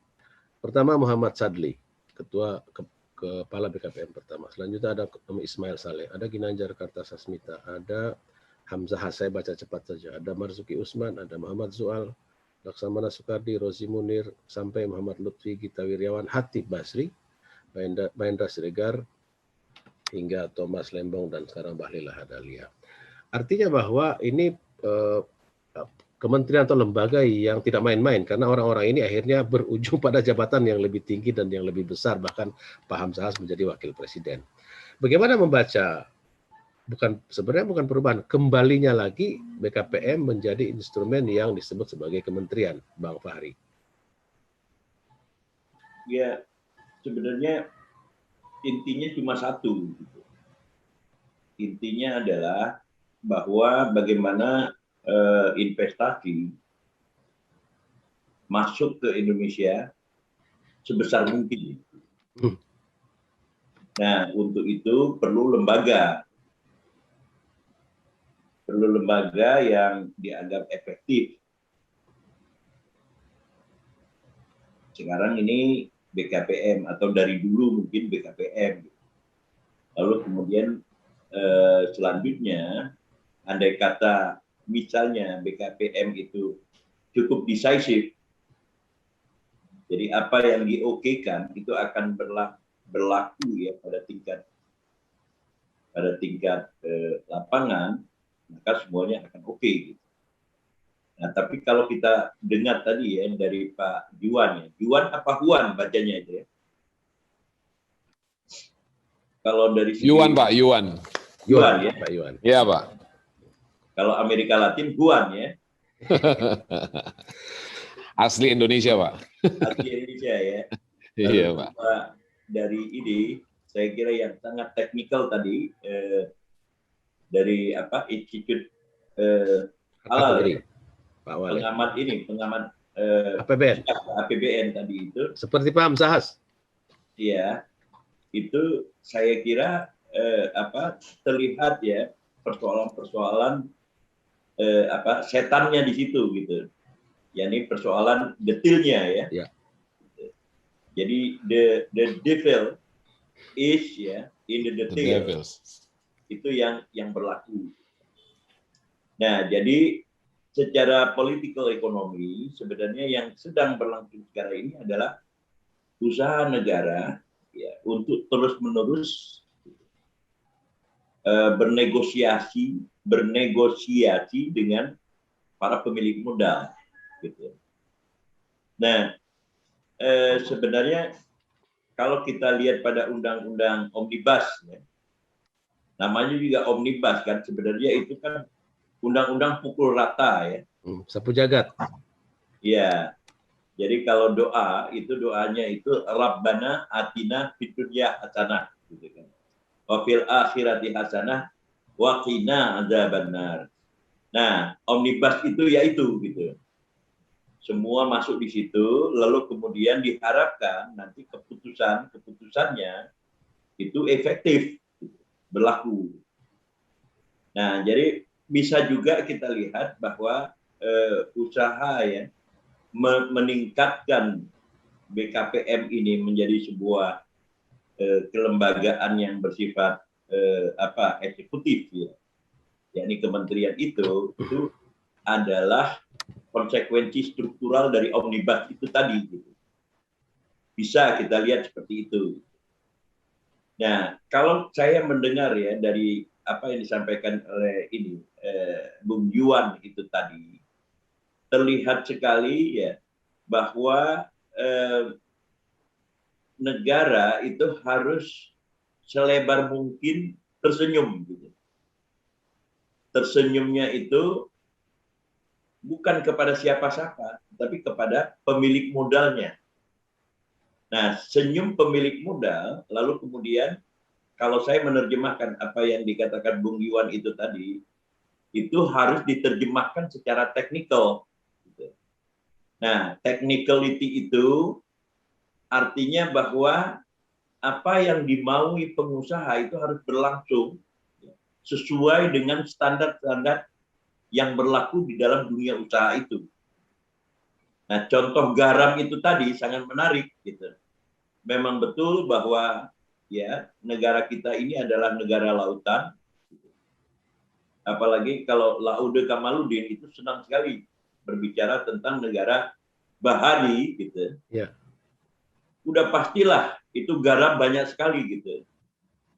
pertama Muhammad Sadli, Kepala BKPM pertama. Selanjutnya ada Ismail Saleh, ada Ginanjar Kartasasmita, ada Hamzah Hasai, baca cepat saja, ada Marzuki Usman, ada Muhammad Zual, Laksamana Soekardi, Rozi Munir, sampai Muhammad Lutfi, Gita Wirjawan, Hatip Basri, Mahendra Siregar, hingga Thomas Lembong, dan sekarang Bahlil Lahadalia. Artinya bahwa ini kementerian atau lembaga yang tidak main-main, karena orang-orang ini akhirnya berujung pada jabatan yang lebih tinggi dan yang lebih besar, bahkan Pak Hamzah menjadi wakil presiden. Bagaimana membaca, sebenarnya bukan perubahan, kembalinya lagi BKPM menjadi instrumen yang disebut sebagai kementerian, Bang Fahri? Ya, sebenarnya intinya cuma satu. Intinya adalah bahwa bagaimana investasi masuk ke Indonesia sebesar mungkin. Nah, untuk itu perlu lembaga yang dianggap efektif. Sekarang ini BKPM, atau dari dulu mungkin BKPM. Lalu kemudian selanjutnya, andai kata misalnya BKPM itu cukup decisive, jadi apa yang di-OK-kan itu akan berlaku ya pada tingkat lapangan, maka semuanya akan oke. Gitu. Nah, tapi kalau kita dengar tadi ya dari Pak Juan ya, Juan apa Huan bacanya itu ya? Kalau dari segi Yuan Pak, Yuan. Juan ya. Pak Yuan. Iya Pak. Kalau Amerika Latin Juan ya. Asli Indonesia Pak. Asli Indonesia ya. Iya Pak. Dari ini saya kira yang sangat teknikal tadi dari apa Institut Halal ya, pengamat APBN tadi itu. Seperti Pak Hamzahas. Iya, itu saya kira terlihat ya persoalan-persoalan setannya di situ gitu. yakni persoalan detailnya ya. Ya. Jadi the devil is ya in the detail. Itu yang berlaku. Nah, jadi secara political ekonomi sebenarnya yang sedang berlangsung sekarang ini adalah usaha negara ya untuk terus-menerus bernegosiasi dengan para pemilik modal gitu. Nah, sebenarnya kalau kita lihat pada undang-undang omnibus ya, namanya juga omnibus kan, sebenarnya itu kan undang-undang pukul rata ya. Sapu jagat. Iya. Jadi kalau doa itu doanya itu Rabbana atina fid dunya hasanah gitu kan. Wa fil akhirati hasanah wa qina adzabannar. Nah, omnibus itu yaitu gitu. Semua masuk di situ, lalu kemudian diharapkan nanti keputusannya itu efektif berlaku. Nah, jadi bisa juga kita lihat bahwa usaha ya meningkatkan BKPM ini menjadi sebuah kelembagaan yang bersifat eksekutif ya. Yakni kementerian itu adalah konsekuensi struktural dari omnibus itu tadi gitu. Bisa kita lihat seperti itu. Nah, kalau saya mendengar ya dari apa yang disampaikan oleh ini Bung Yuan itu tadi, terlihat sekali ya bahwa negara itu harus selebar mungkin tersenyum gitu. Tersenyumnya itu bukan kepada siapa-siapa, tapi kepada pemilik modalnya. Nah, senyum pemilik modal, lalu kemudian kalau saya menerjemahkan apa yang dikatakan Bung Yuan itu tadi, itu harus diterjemahkan secara teknikal. Nah, technicality itu artinya bahwa apa yang dimaui pengusaha itu harus berlangsung sesuai dengan standar-standar yang berlaku di dalam dunia usaha itu. Nah, contoh garam itu tadi sangat menarik gitu. Memang betul bahwa ya negara kita ini adalah negara lautan. Apalagi kalau Laude Kamaludin itu senang sekali berbicara tentang negara bahari gitu. Ya. Udah pastilah itu garam banyak sekali gitu.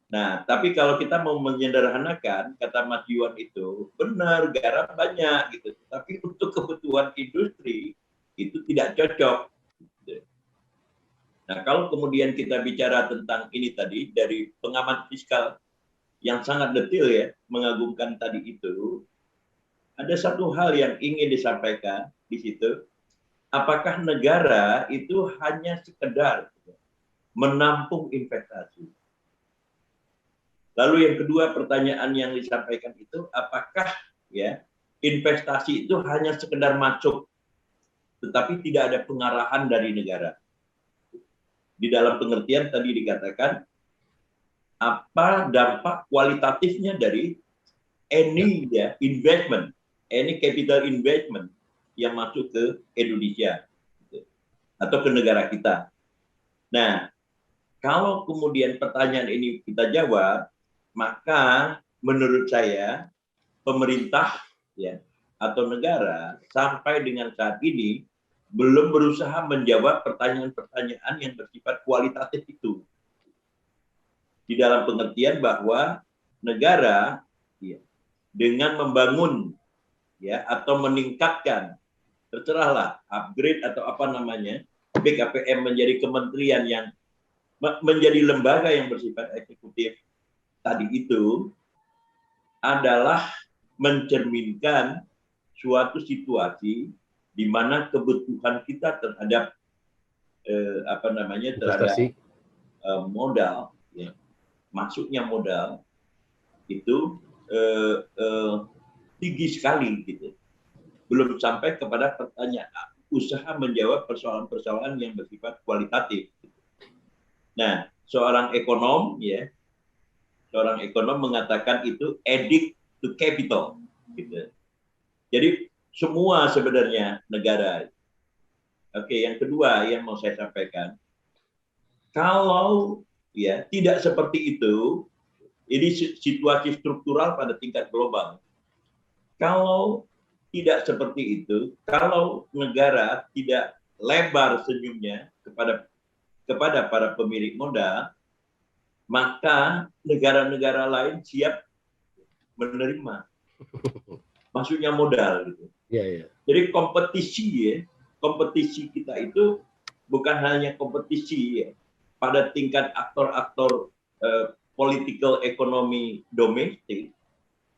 Nah, tapi kalau kita mau menyederhanakan, kata Mas Yuan itu, benar, garam banyak, gitu. Tapi untuk kebutuhan industri, itu tidak cocok. Gitu. Nah, kalau kemudian kita bicara tentang ini tadi, dari pengamat fiskal yang sangat detail ya, mengagumkan tadi itu, ada satu hal yang ingin disampaikan di situ, apakah negara itu hanya sekedar menampung investasi? Lalu yang kedua pertanyaan yang disampaikan itu apakah ya investasi itu hanya sekedar masuk tetapi tidak ada pengarahan dari negara. Di dalam pengertian tadi dikatakan apa dampak kualitatifnya dari any ya investment, any capital investment yang masuk ke Indonesia atau ke negara kita. Nah, kalau kemudian pertanyaan ini kita jawab, maka menurut saya pemerintah ya atau negara sampai dengan saat ini belum berusaha menjawab pertanyaan-pertanyaan yang bersifat kualitatif itu. Di dalam pengertian bahwa negara ya, dengan membangun ya atau meningkatkan, terserahlah upgrade atau apa namanya, BKPM menjadi kementerian yang menjadi lembaga yang bersifat eksekutif tadi itu adalah mencerminkan suatu situasi di mana kebutuhan kita terhadap apa namanya terhadap modal, ya, masuknya modal itu tinggi sekali gitu. Belum sampai kepada pertanyaan usaha menjawab persoalan-persoalan yang bersifat kualitatif. Nah, seorang ekonom mengatakan itu addict to capital gitu. Jadi semua sebenarnya negara. Oke, yang kedua yang mau saya sampaikan, kalau ya tidak seperti itu, ini situasi struktural pada tingkat global. Kalau tidak seperti itu, kalau negara tidak lebar senyumnya kepada para pemilik modal, maka negara-negara lain siap menerima masuknya modal. Gitu. Jadi kompetisi kita itu bukan hanya kompetisi ya, pada tingkat aktor-aktor political ekonomi domestik,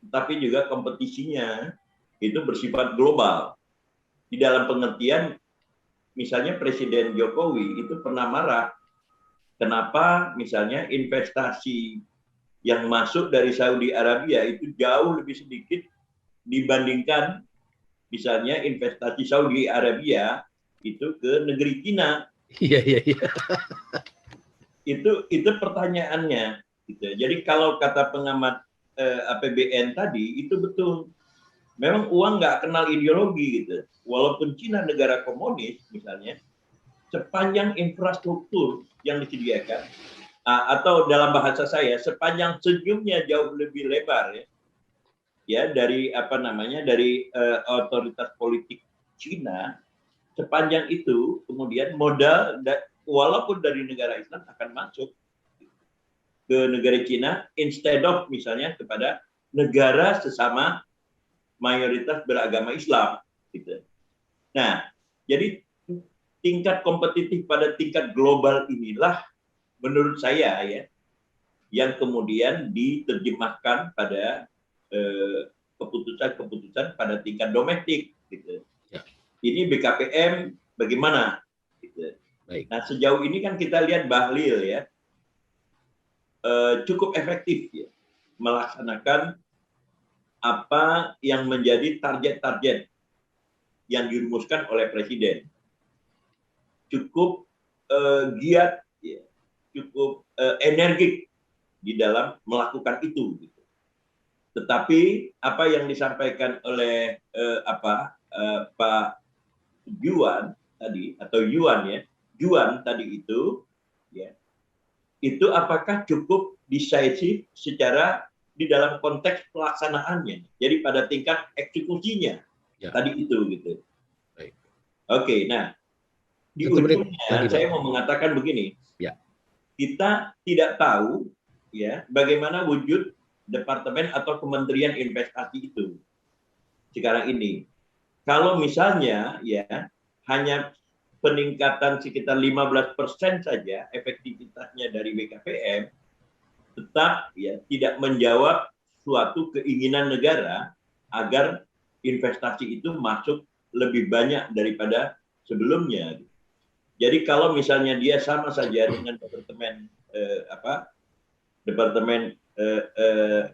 tapi juga kompetisinya itu bersifat global. Di dalam pengertian, misalnya Presiden Jokowi itu pernah marah, kenapa misalnya investasi yang masuk dari Saudi Arabia itu jauh lebih sedikit dibandingkan misalnya investasi Saudi Arabia itu ke negeri Cina. Iya. Itu pertanyaannya. Gitu. Jadi kalau kata pengamat APBN tadi itu betul. Memang uang nggak kenal ideologi gitu. Walaupun Cina negara komunis misalnya, sepanjang infrastruktur yang disediakan, atau dalam bahasa saya, sepanjang senyumnya jauh lebih lebar ya dari apa namanya dari otoritas politik Cina, sepanjang itu kemudian modal walaupun dari negara Islam akan masuk ke negara Cina instead of misalnya kepada negara sesama mayoritas beragama Islam gitu. Nah, jadi tingkat kompetitif pada tingkat global inilah menurut saya ya yang kemudian diterjemahkan pada keputusan-keputusan pada tingkat domestik gitu. Ya. Ini BKPM bagaimana gitu. Baik. Nah, sejauh ini kan kita lihat Bahlil ya cukup efektif ya melaksanakan apa yang menjadi target-target yang dirumuskan oleh Presiden. Cukup giat, ya, cukup energik di dalam melakukan itu. Gitu. Tetapi apa yang disampaikan oleh Pak Juan tadi atau Yuan ya, Juan tadi itu, ya, itu apakah cukup decisive secara di dalam konteks pelaksanaannya, jadi pada tingkat eksekusinya ya. Tadi itu gitu. Baik. Oke, nah di ujungnya saya mau mengatakan begini, ya. Kita tidak tahu ya bagaimana wujud departemen atau kementerian investasi itu sekarang ini. Kalau misalnya ya hanya peningkatan sekitar 15% saja efektivitasnya dari BKPM, tetap ya tidak menjawab suatu keinginan negara agar investasi itu masuk lebih banyak daripada sebelumnya. Jadi kalau misalnya dia sama saja dengan departemen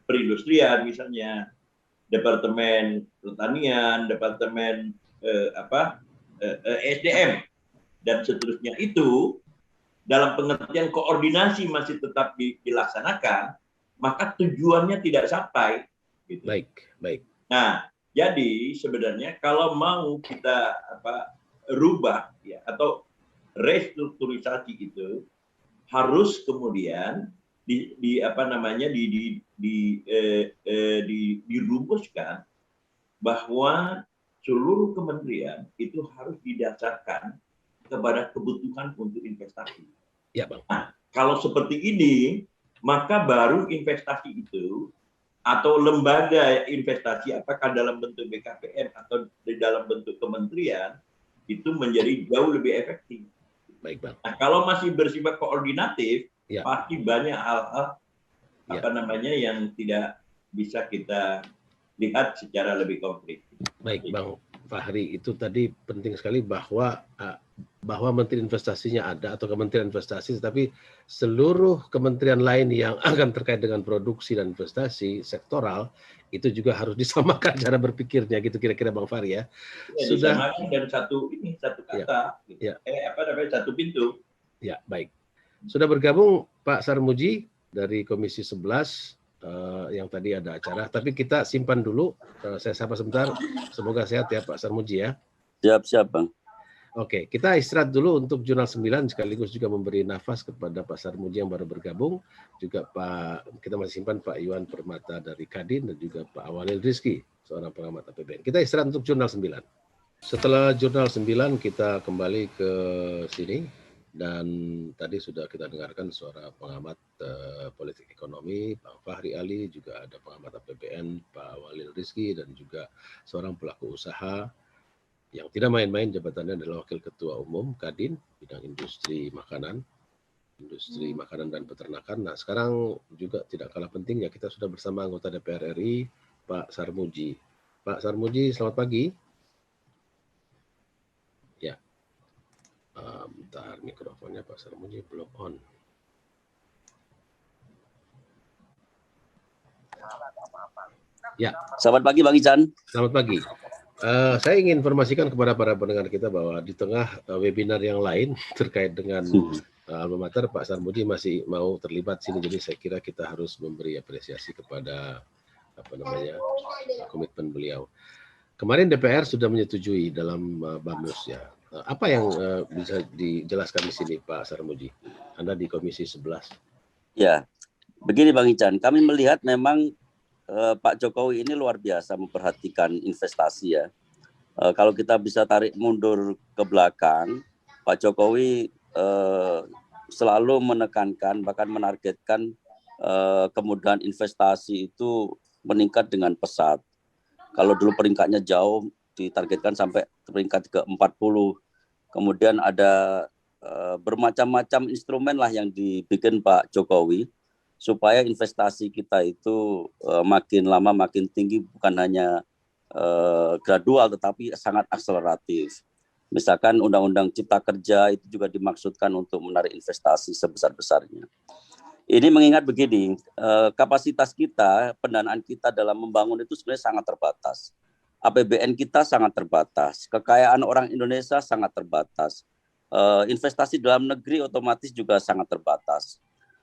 perindustrian misalnya, departemen pertanian, departemen SDM dan seterusnya itu dalam pengertian koordinasi masih tetap dilaksanakan, maka tujuannya tidak sampai. Gitu. Baik. Nah, jadi sebenarnya kalau mau kita rubah ya atau restrukturisasi itu harus kemudian dirumuskan bahwa seluruh kementerian itu harus didasarkan kepada kebutuhan untuk investasi. Ya, Bang. Nah, kalau seperti ini, maka baru investasi itu atau lembaga investasi, apakah dalam bentuk BKPM atau di dalam bentuk kementerian, itu menjadi jauh lebih efektif. Baik, Bang. Nah, kalau masih bersifat koordinatif, Ya. pasti banyak hal-hal Ya. yang tidak bisa kita lihat secara lebih konkret. Baik, Bang Fahri, itu tadi penting sekali bahwa Menteri Investasinya ada atau Kementerian Investasi, tetapi seluruh kementerian lain yang akan terkait dengan produksi dan investasi sektoral itu juga harus disamakan cara berpikirnya, gitu kira-kira Bang Fahri ya. Sudah disamakan dan satu kata, ya. Satu pintu. Ya, baik. Sudah bergabung Pak Sarmuji dari Komisi 11 yang tadi ada acara, tapi kita simpan dulu. Saya sapa sebentar. Semoga sehat ya Pak Sarmuji ya. Siap, Bang. Oke, kita istirahat dulu untuk Jurnal 9 sekaligus juga memberi nafas kepada Pak Sarmuji yang baru bergabung, juga kita masih simpan Pak Iwan Permata dari Kadin dan juga Pak Awalil Rizky, seorang pengamat APBN. Kita istirahat untuk Jurnal 9. Setelah Jurnal 9 kita kembali ke sini. Dan tadi sudah kita dengarkan suara pengamat politik ekonomi, Bang Fahri Ali, juga ada pengamat APBN, Pak Awalil Rizky, dan juga seorang pelaku usaha yang tidak main-main, jabatannya adalah Wakil Ketua Umum Kadin, bidang industri makanan dan peternakan. Nah, sekarang juga tidak kalah pentingnya, kita sudah bersama anggota DPR RI, Pak Sarmuji. Pak Sarmuji, selamat pagi. Ya. Bentar, mikrofonnya Pak Sarmuji belum on. Ya. Selamat pagi Bang Ican. Selamat pagi. Saya ingin informasikan kepada para pendengar kita bahwa di tengah webinar yang lain terkait dengan Alma Mater, Pak Sarmuji masih mau terlibat sini. Jadi saya kira kita harus memberi apresiasi kepada komitmen beliau. Kemarin DPR sudah menyetujui dalam BAMUS ya. Apa yang bisa dijelaskan di sini Pak Sarmuji? Anda di Komisi 11. Ya, begini Bang Ican, kami melihat memang Pak Jokowi ini luar biasa memperhatikan investasi ya. Kalau kita bisa tarik mundur ke belakang, Pak Jokowi selalu menekankan bahkan menargetkan kemudahan investasi itu meningkat dengan pesat. Kalau dulu peringkatnya jauh, ditargetkan sampai peringkat ke-40. Kemudian ada bermacam-macam instrumen lah yang dibikin Pak Jokowi supaya investasi kita itu makin lama makin tinggi, bukan hanya gradual tetapi sangat akseleratif. Misalkan Undang-Undang Cipta Kerja itu juga dimaksudkan untuk menarik investasi sebesar-besarnya. Ini mengingat begini, kapasitas kita, pendanaan kita dalam membangun itu sebenarnya sangat terbatas. APBN kita sangat terbatas, kekayaan orang Indonesia sangat terbatas, investasi dalam negeri otomatis juga sangat terbatas.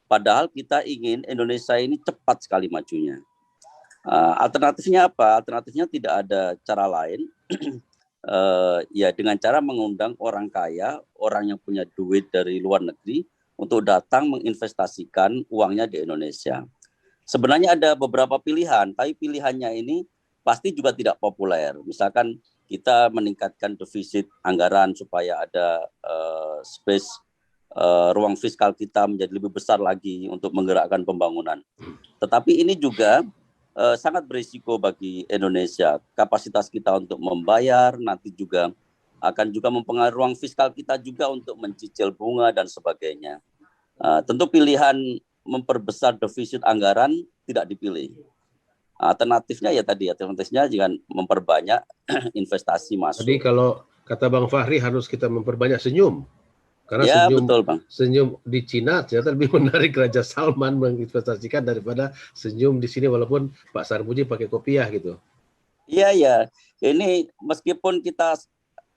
Padahal kita ingin Indonesia ini cepat sekali majunya. Alternatifnya apa? Alternatifnya tidak ada cara lain, ya dengan cara mengundang orang kaya, orang yang punya duit dari luar negeri untuk datang menginvestasikan uangnya di Indonesia. Sebenarnya ada beberapa pilihan, tapi pilihannya ini pasti juga tidak populer. Misalkan kita meningkatkan defisit anggaran supaya ada space ruang fiskal kita menjadi lebih besar lagi untuk menggerakkan pembangunan. Tetapi ini juga sangat berisiko bagi Indonesia. Kapasitas kita untuk membayar nanti juga akan juga mempengaruhi ruang fiskal kita juga untuk mencicil bunga dan sebagainya. Tentu pilihan memperbesar defisit anggaran tidak dipilih. Alternatifnya ya tadi, alternatifnya jangan memperbanyak investasi masuk. Jadi kalau kata Bang Fahri harus kita memperbanyak senyum. Karena ya, betul, Bang. Senyum di Cina ternyata lebih menarik Raja Salman menginvestasikan daripada senyum di sini walaupun Pak Sarmuji pakai kopiah gitu. Iya, ya. Ini meskipun kita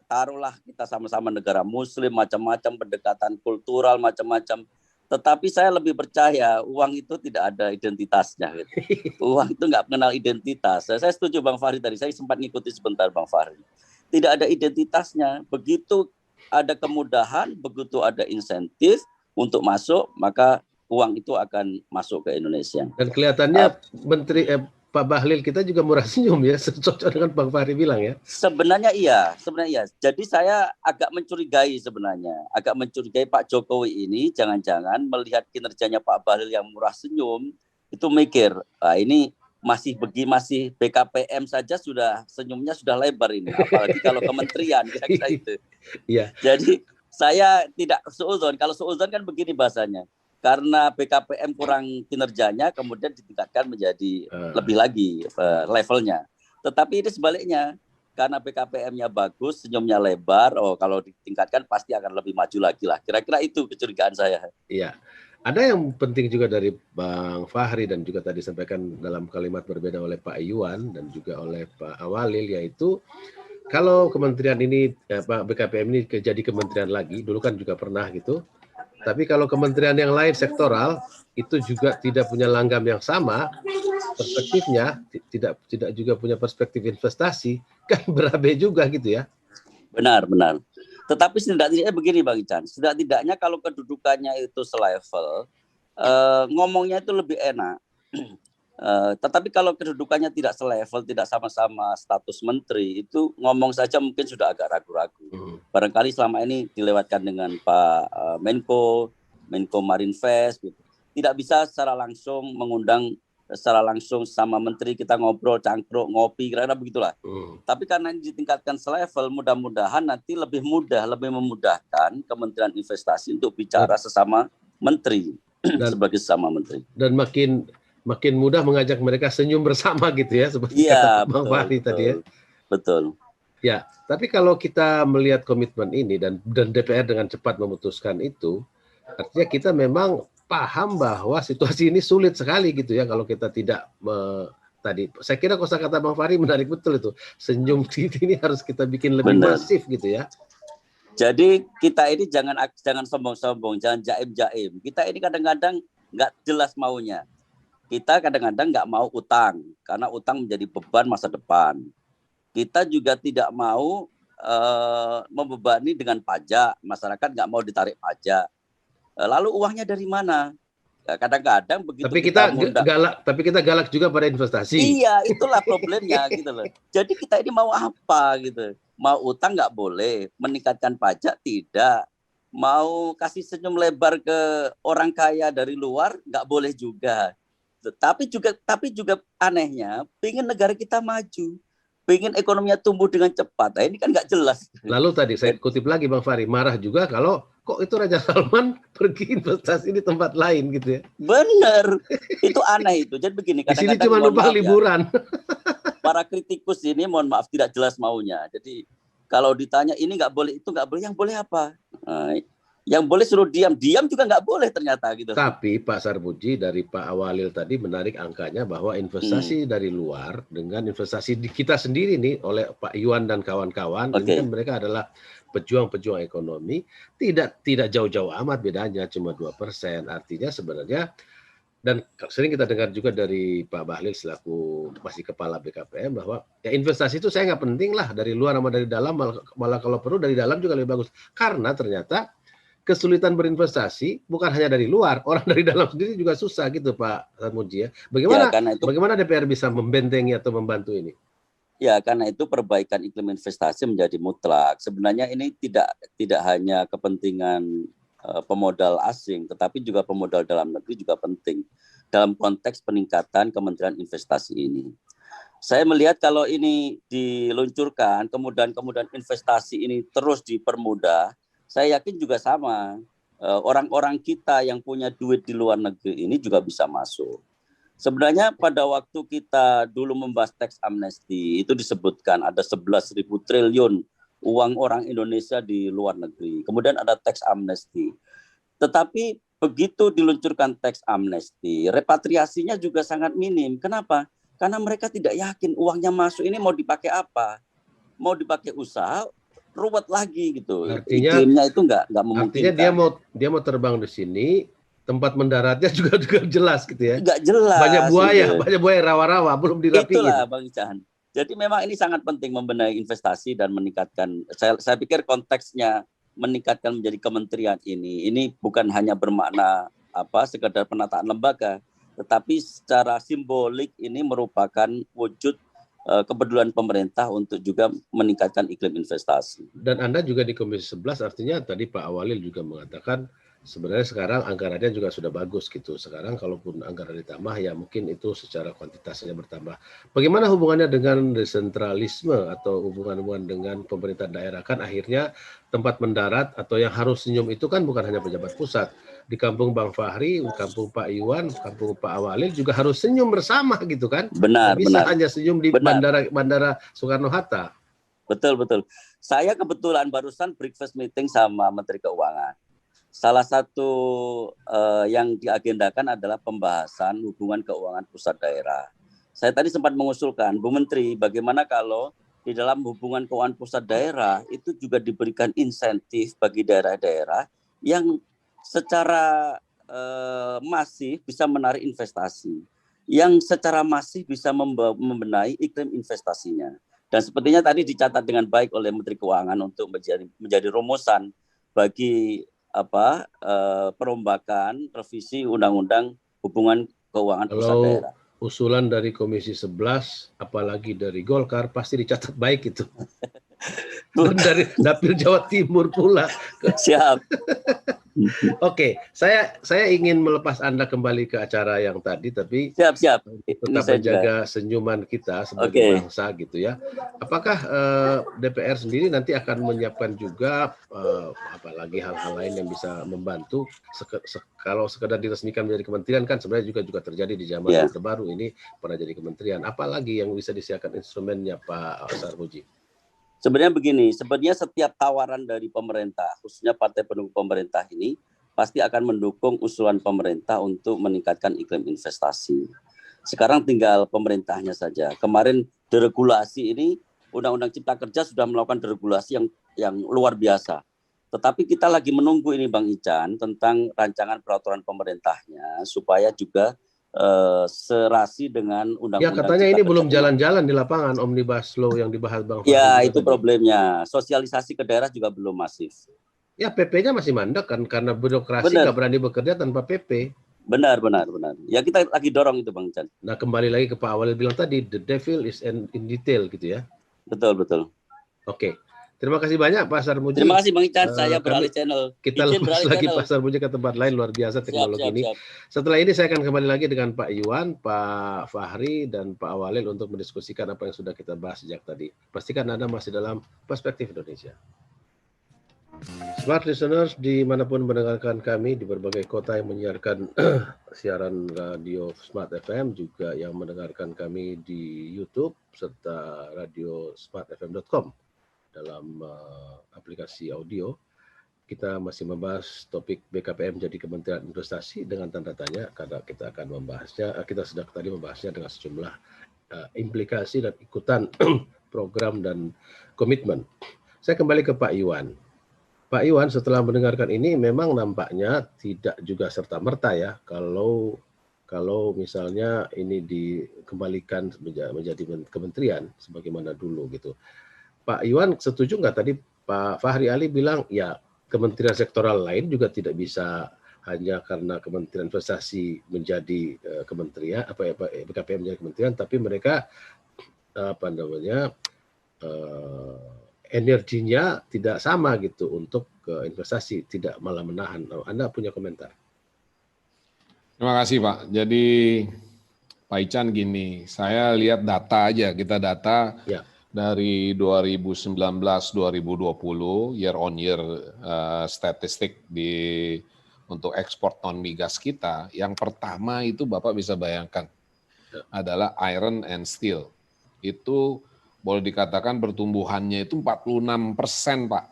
taruhlah kita sama-sama negara muslim, macam-macam pendekatan kultural, macam-macam. Tetapi saya lebih percaya uang itu tidak ada identitasnya. Gitu. Uang itu nggak mengenal identitas. Saya setuju Bang Fahri tadi, saya sempat ngikuti sebentar Bang Fahri. Tidak ada identitasnya. Begitu ada kemudahan, begitu ada insentif untuk masuk, maka uang itu akan masuk ke Indonesia. Dan kelihatannya Pak Bahlil kita juga murah senyum ya, cocok dengan Bang Fahri bilang ya. Sebenarnya iya. Jadi saya agak mencurigai Pak Jokowi ini jangan-jangan melihat kinerjanya Pak Bahlil yang murah senyum, itu mikir, ini masih BKPM saja sudah senyumnya sudah lebar ini, apalagi kalau kementerian kira-kira itu. Iya. Jadi saya tidak seuzon. Kalau seuzon kan begini bahasanya. Karena BKPM kurang kinerjanya, kemudian ditingkatkan menjadi lebih lagi levelnya. Tetapi ini sebaliknya, karena BKPM-nya bagus, senyumnya lebar, kalau ditingkatkan pasti akan lebih maju lagi lah. Kira-kira itu kecurigaan saya. Iya. Ada yang penting juga dari Bang Fahri dan juga tadi disampaikan dalam kalimat berbeda oleh Pak Iwan dan juga oleh Pak Awalil, yaitu kalau kementerian ini, BKPM ini jadi kementerian lagi, dulu kan juga pernah gitu, tapi kalau kementerian yang lain sektoral itu juga tidak punya langgam yang sama, perspektifnya tidak juga punya perspektif investasi, kan berabe juga gitu ya. Benar. Tetapi setidaknya begini Bang Ican, setidaknya kalau kedudukannya itu selevel, ngomongnya itu lebih enak. Tetapi kalau kedudukannya tidak selevel, tidak sama-sama status menteri, itu ngomong saja mungkin sudah agak ragu-ragu. Barangkali selama ini dilewatkan dengan Pak Menko Marinvest, gitu. Tidak bisa secara langsung mengundang secara langsung sama menteri kita ngobrol, cangkruk, ngopi, kira-kira begitulah. Tapi karena ini ditingkatkan selevel, mudah-mudahan nanti lebih memudahkan Kementerian Investasi untuk bicara sesama menteri sebagai sesama menteri. Dan makin mudah mengajak mereka senyum bersama gitu ya, seperti kata Bang Fahri tadi ya. Betul. Ya, tapi kalau kita melihat komitmen ini dan DPR dengan cepat memutuskan itu, artinya kita memang paham bahwa situasi ini sulit sekali gitu ya kalau kita tidak tadi. Saya kira kosakata Bang Fahri menarik betul itu. Senyum ini harus kita bikin lebih masif gitu ya. Jadi kita ini jangan sombong-sombong, jangan jaim-jaim. Kita ini kadang-kadang nggak jelas maunya. Kita kadang-kadang nggak mau utang karena utang menjadi beban masa depan. Kita juga tidak mau membebani dengan pajak. Masyarakat nggak mau ditarik pajak. Lalu uangnya dari mana? Kadang-kadang begitu tapi kita galak juga pada investasi. Iya, itulah problemnya gitu loh. Jadi kita ini mau apa gitu? Mau utang nggak boleh, meningkatkan pajak tidak, mau kasih senyum lebar ke orang kaya dari luar nggak boleh juga. Tapi juga anehnya, pengen negara kita maju. Pengen ekonominya tumbuh dengan cepat. Nah, ini kan nggak jelas. Lalu tadi saya kutip lagi Bang Fahri, marah juga kalau kok itu Raja Salman pergi investasi di tempat lain gitu ya. Bener, itu aneh itu. Jadi begini, di sini cuma numpang liburan. Para kritikus ini mohon maaf tidak jelas maunya. Jadi kalau ditanya ini nggak boleh, itu nggak boleh, yang boleh apa? Yang boleh suruh diam juga nggak boleh ternyata gitu. Tapi Pak Sarmuji dari Pak Awalil tadi menarik angkanya bahwa investasi dari luar dengan investasi di kita sendiri nih oleh Pak Iwan dan kawan-kawan, ini kan mereka adalah pejuang-pejuang ekonomi, tidak jauh-jauh amat bedanya, cuma 2%. Artinya sebenarnya, dan sering kita dengar juga dari Pak Bahlil selaku masih kepala BKPM bahwa ya investasi itu saya nggak penting lah dari luar sama dari dalam, malah kalau perlu dari dalam juga lebih bagus. Karena ternyata kesulitan berinvestasi bukan hanya dari luar, orang dari dalam sendiri juga susah gitu Pak Sarmuji ya. Bagaimana DPR bisa membentengi atau membantu ini? Ya, karena itu perbaikan iklim investasi menjadi mutlak. Sebenarnya ini tidak hanya kepentingan pemodal asing, tetapi juga pemodal dalam negeri juga penting dalam konteks peningkatan Kementerian Investasi ini. Saya melihat kalau ini diluncurkan, kemudian investasi ini terus dipermudah, saya yakin juga sama, orang-orang kita yang punya duit di luar negeri ini juga bisa masuk. Sebenarnya pada waktu kita dulu membahas teks amnesti, itu disebutkan ada 11.000 triliun uang orang Indonesia di luar negeri. Kemudian ada teks amnesti. Tetapi begitu diluncurkan teks amnesti, repatriasinya juga sangat minim. Kenapa? Karena mereka tidak yakin uangnya masuk ini mau dipakai apa. Mau dipakai usaha, ruwet lagi gitu. Artinya iklimnya itu nggak memungkinkan. Artinya dia mau terbang di sini, tempat mendaratnya juga jelas gitu ya. Nggak jelas. Banyak buaya rawa-rawa belum dirapiin. Itulah Bang Ican. Jadi memang ini sangat penting membenahi investasi dan meningkatkan. Saya pikir konteksnya meningkatkan menjadi kementerian ini bukan hanya bermakna sekedar penataan lembaga, tetapi secara simbolik ini merupakan wujud kepedulian pemerintah untuk juga meningkatkan iklim investasi. Dan Anda juga di Komisi 11 artinya tadi Pak Awalil juga mengatakan sebenarnya sekarang anggarannya juga sudah bagus gitu. Sekarang kalaupun anggaran ditambah ya mungkin itu secara kuantitasnya bertambah. Bagaimana hubungannya dengan desentralisme atau hubungan-hubungan dengan pemerintah daerah? Kan akhirnya tempat mendarat atau yang harus senyum itu kan bukan hanya pejabat pusat. Di kampung Bang Fahri, di kampung Pak Iwan, kampung Pak Awalil juga harus senyum bersama gitu kan. Benar, bisa benar. hanya senyum di bandara Soekarno-Hatta. Betul. Saya kebetulan barusan breakfast meeting sama Menteri Keuangan. Salah satu yang diagendakan adalah pembahasan hubungan keuangan pusat daerah. Saya tadi sempat mengusulkan, Bu Menteri, bagaimana kalau di dalam hubungan keuangan pusat daerah itu juga diberikan insentif bagi daerah-daerah yang secara masif bisa menarik investasi, yang secara masif bisa membenahi iklim investasinya. Dan sepertinya tadi dicatat dengan baik oleh Menteri Keuangan untuk menjadi rumusan bagi perombakan revisi undang-undang hubungan keuangan pusat daerah. Usulan dari Komisi 11, apalagi dari Golkar, pasti dicatat baik itu. Dan dari Dapil Jawa Timur pula. Siap. Oke, saya ingin melepas Anda kembali ke acara yang tadi, tapi siap. Tetap menjaga senyuman kita sebagai bangsa gitu ya. Apakah DPR sendiri nanti akan menyiapkan juga apalagi hal-hal lain yang bisa membantu kalau sekedar diresmikan menjadi kementerian kan sebenarnya juga terjadi di zaman terbaru ini pernah jadi kementerian. Apalagi yang bisa disiapkan instrumennya Pak Sarmuji? Sebenarnya begini, setiap tawaran dari pemerintah, khususnya partai pendukung pemerintah ini, pasti akan mendukung usulan pemerintah untuk meningkatkan iklim investasi. Sekarang tinggal pemerintahnya saja. Kemarin deregulasi ini, Undang-Undang Cipta Kerja sudah melakukan deregulasi yang luar biasa. Tetapi kita lagi menunggu ini Bang Ican tentang rancangan peraturan pemerintahnya, supaya juga serasi dengan undang-undang. Ya katanya ini belum jalan-jalan di lapangan Omnibus Law yang dibahas Bang Fahri. Ya itu problemnya. Sosialisasi ke daerah juga belum masif. Ya PP-nya masih mandek kan karena birokrasi nggak berani bekerja tanpa PP. Benar. Ya kita lagi dorong itu Bang Chan. Nah kembali lagi ke Pak Awalil bilang tadi, the devil is in detail gitu ya. Betul. Oke. Terima kasih banyak Pak Sarmuji. Terima kasih Bang Ican, saya beralih channel. Kita lepas lagi Pak Sarmuji ke tempat lain, luar biasa teknologi ini. Setelah ini saya akan kembali lagi dengan Pak Iwan, Pak Fahri, dan Pak Awalil untuk mendiskusikan apa yang sudah kita bahas sejak tadi. Pastikan Anda masih dalam Perspektif Indonesia. Smart listeners dimanapun mendengarkan kami di berbagai kota yang menyiarkan siaran radio Smart FM, juga yang mendengarkan kami di YouTube serta radio smartfm.com. Dalam aplikasi audio, kita masih membahas topik BKPM jadi Kementerian Investasi dengan tanda tanya, karena kita akan membahasnya, kita sudah tadi membahasnya dengan sejumlah implikasi dan ikutan program dan komitmen. Saya kembali ke Pak Iwan. Pak Iwan, setelah mendengarkan ini memang nampaknya tidak juga serta-merta ya, kalau misalnya ini dikembalikan menjadi kementerian sebagaimana dulu gitu. Pak Iwan setuju nggak tadi Pak Fahri Ali bilang ya kementerian sektoral lain juga tidak bisa hanya karena Kementerian Investasi menjadi kementerian BKPM menjadi kementerian, tapi mereka energinya tidak sama gitu untuk investasi, tidak malah menahan. Anda punya komentar? Terima kasih Pak. Jadi Pak Ican gini, saya lihat data aja, kita data. Ya. Dari 2019-2020 year on year statistik untuk ekspor non migas kita, yang pertama itu Bapak bisa bayangkan adalah iron and steel. Itu boleh dikatakan pertumbuhannya itu 46% Pak.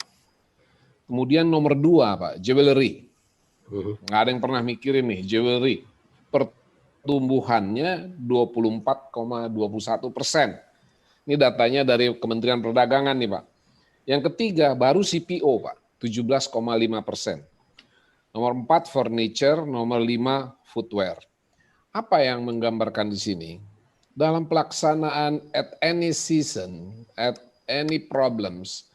Kemudian nomor 2 Pak, jewelry. Nggak ada yang pernah mikirin nih, jewelry. Pertumbuhannya 24,21%. Ini datanya dari Kementerian Perdagangan nih Pak. Yang ketiga baru CPO Pak, 17,5%. Nomor 4 furniture, nomor 5 footwear. Apa yang menggambarkan di sini? Dalam pelaksanaan at any season, at any problems,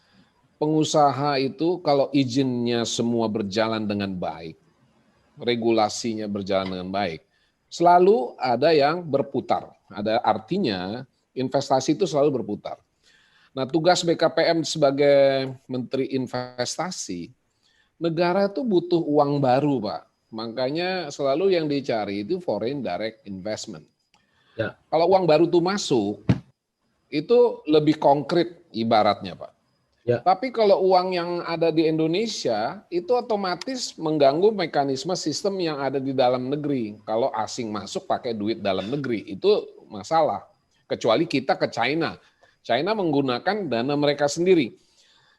pengusaha itu kalau izinnya semua berjalan dengan baik, regulasinya berjalan dengan baik, selalu ada yang berputar. Ada artinya investasi itu selalu berputar. Nah, tugas BKPM sebagai Menteri Investasi negara tuh butuh uang baru, Pak. Makanya selalu yang dicari itu foreign direct investment. Ya. Kalau uang baru tuh masuk, itu lebih konkret ibaratnya, Pak. Ya. Tapi kalau uang yang ada di Indonesia, itu otomatis mengganggu mekanisme sistem yang ada di dalam negeri. Kalau asing masuk pakai duit dalam negeri, itu masalah. Kecuali kita ke China. China menggunakan dana mereka sendiri.